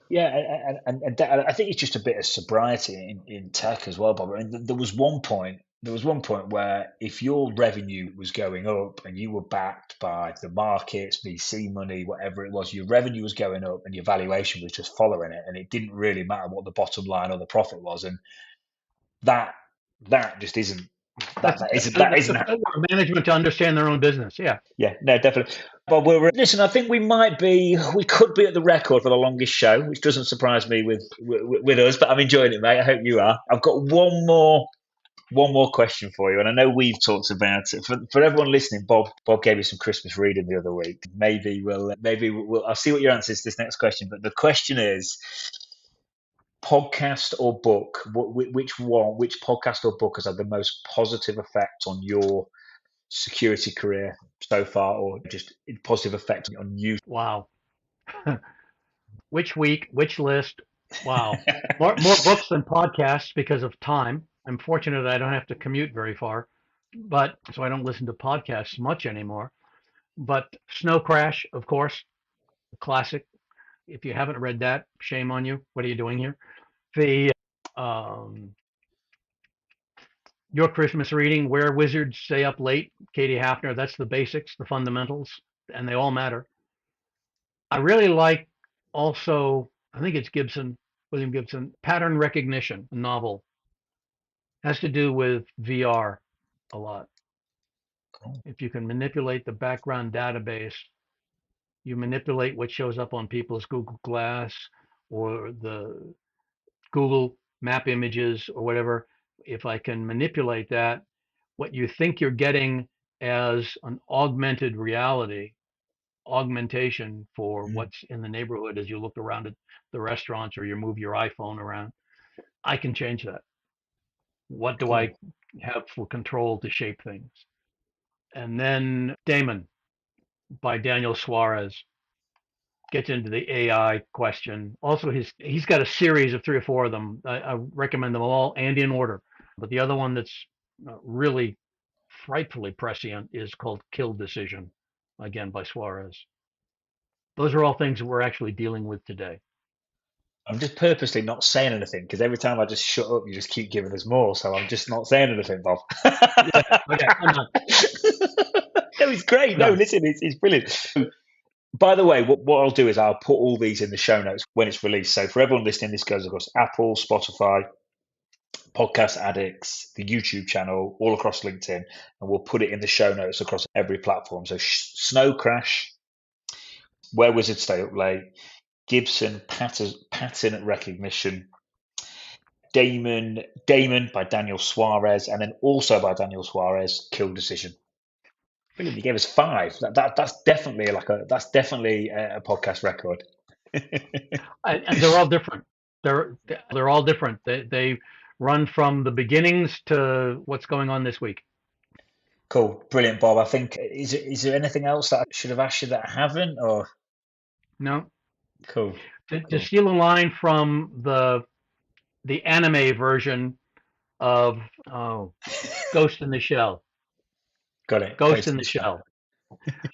Yeah, I think it's just a bit of sobriety in tech as well, Bob. I mean, there was one point. There was one point where if your revenue was going up and you were backed by the markets, VC money, whatever it was, your revenue was going up and your valuation was just following it, and it didn't really matter what the bottom line or the profit was, and that that just isn't That's that isn't the failure of management to understand their own business. Yeah. yeah, no, definitely. But listen. I think we could be at the record for the longest show, which doesn't surprise me with us. But I'm enjoying it, mate. I hope you are. I've got one more question for you, and I know we've talked about it for everyone listening. Bob gave me some Christmas reading the other week. Maybe we'll. I'll see what your answer is to this next question. But the question is, podcast or book? Which podcast or book has had the most positive effect on your security career so far, or just positive effect on you? Wow. Which week? Which list? Wow. More books than podcasts because of time. I'm fortunate I don't have to commute very far, but so I don't listen to podcasts much anymore. But Snow Crash, of course, a classic. If you haven't read that, shame on you. What are you doing here? The um, Your Christmas Reading, Where Wizards Stay Up Late, Katie Hafner. That's the basics, the fundamentals, and they all matter. I really like also, I think it's Gibson, William Gibson, Pattern Recognition, a novel. Has to do with VR a lot. If you can manipulate the background database, you manipulate what shows up on people's Google Glass or the Google map images or whatever. If I can manipulate that, what you think you're getting as an augmented reality, augmentation for Mm, what's in the neighborhood as you look around at the restaurants or you move your iPhone around, I can change that. What do cool. I have for control to shape things? And then Daemon by Daniel Suarez gets into the AI question. Also, he's got a series of three or four of them. I recommend them all and in order. But the other one that's really frightfully prescient is called Kill Decision, again by Suarez. Those are all things that we're actually dealing with today. I'm just purposely not saying anything because every time I just shut up, you just keep giving us more. So I'm just not saying anything, Bob. Yeah. Okay. I'm done. No, it's great. I'm No, done. listen, it's brilliant. By the way, what I'll do is I'll put all these in the show notes when it's released. So for everyone listening, this goes across Apple, Spotify, Podcast Addicts, the YouTube channel, all across LinkedIn, and we'll put it in the show notes across every platform. So Snow Crash, Where Wizards Stay Up Late, Gibson pattern recognition, Daemon by Daniel Suarez, and then also by Daniel Suarez, Kill Decision. Brilliant. You gave us 5. That's definitely a podcast record. And they're all different. They're all different. They run from the beginnings to what's going on this week. Cool, brilliant, Bob. I think is there anything else that I should have asked you that I haven't? Or No. cool. To steal a line from the anime version of Ghost in the Shell. Got it. Ghost in the Shell.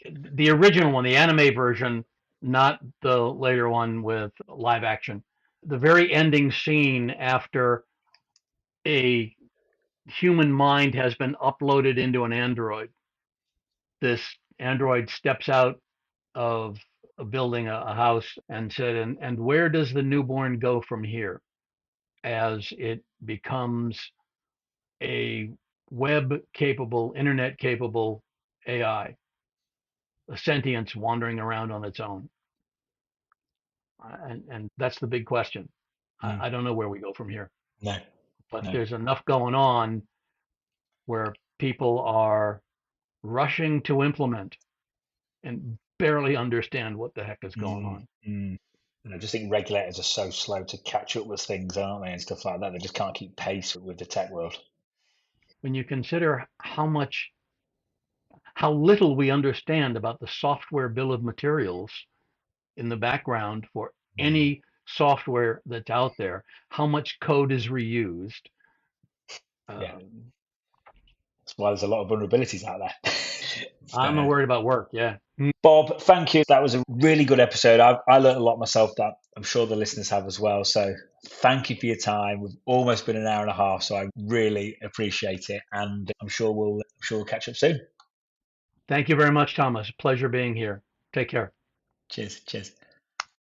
The original one, the anime version, not the later one with live action. The very ending scene after a human mind has been uploaded into an android. This android steps out of a building, a house, and said, and where does the newborn go from here? As it becomes a web capable, internet capable AI, a sentience wandering around on its own. And that's the big question. I don't know where we go from here. No, But no. there's enough going on where people are rushing to implement and barely understand what the heck is going on. And I just think regulators are so slow to catch up with things, aren't they, and stuff like that. They just can't keep pace with the tech world. When you consider how little we understand about the software bill of materials in the background for any software that's out there, how much code is reused. Yeah. That's why there's a lot of vulnerabilities out there. I'm not worried about work. Yeah. Bob, thank you. That was a really good episode. I learned a lot myself that I'm sure the listeners have as well. So thank you for your time. We've almost been an hour and a half, so I really appreciate it. And I'm sure we'll catch up soon. Thank you very much, Thomas. Pleasure being here. Take care. Cheers.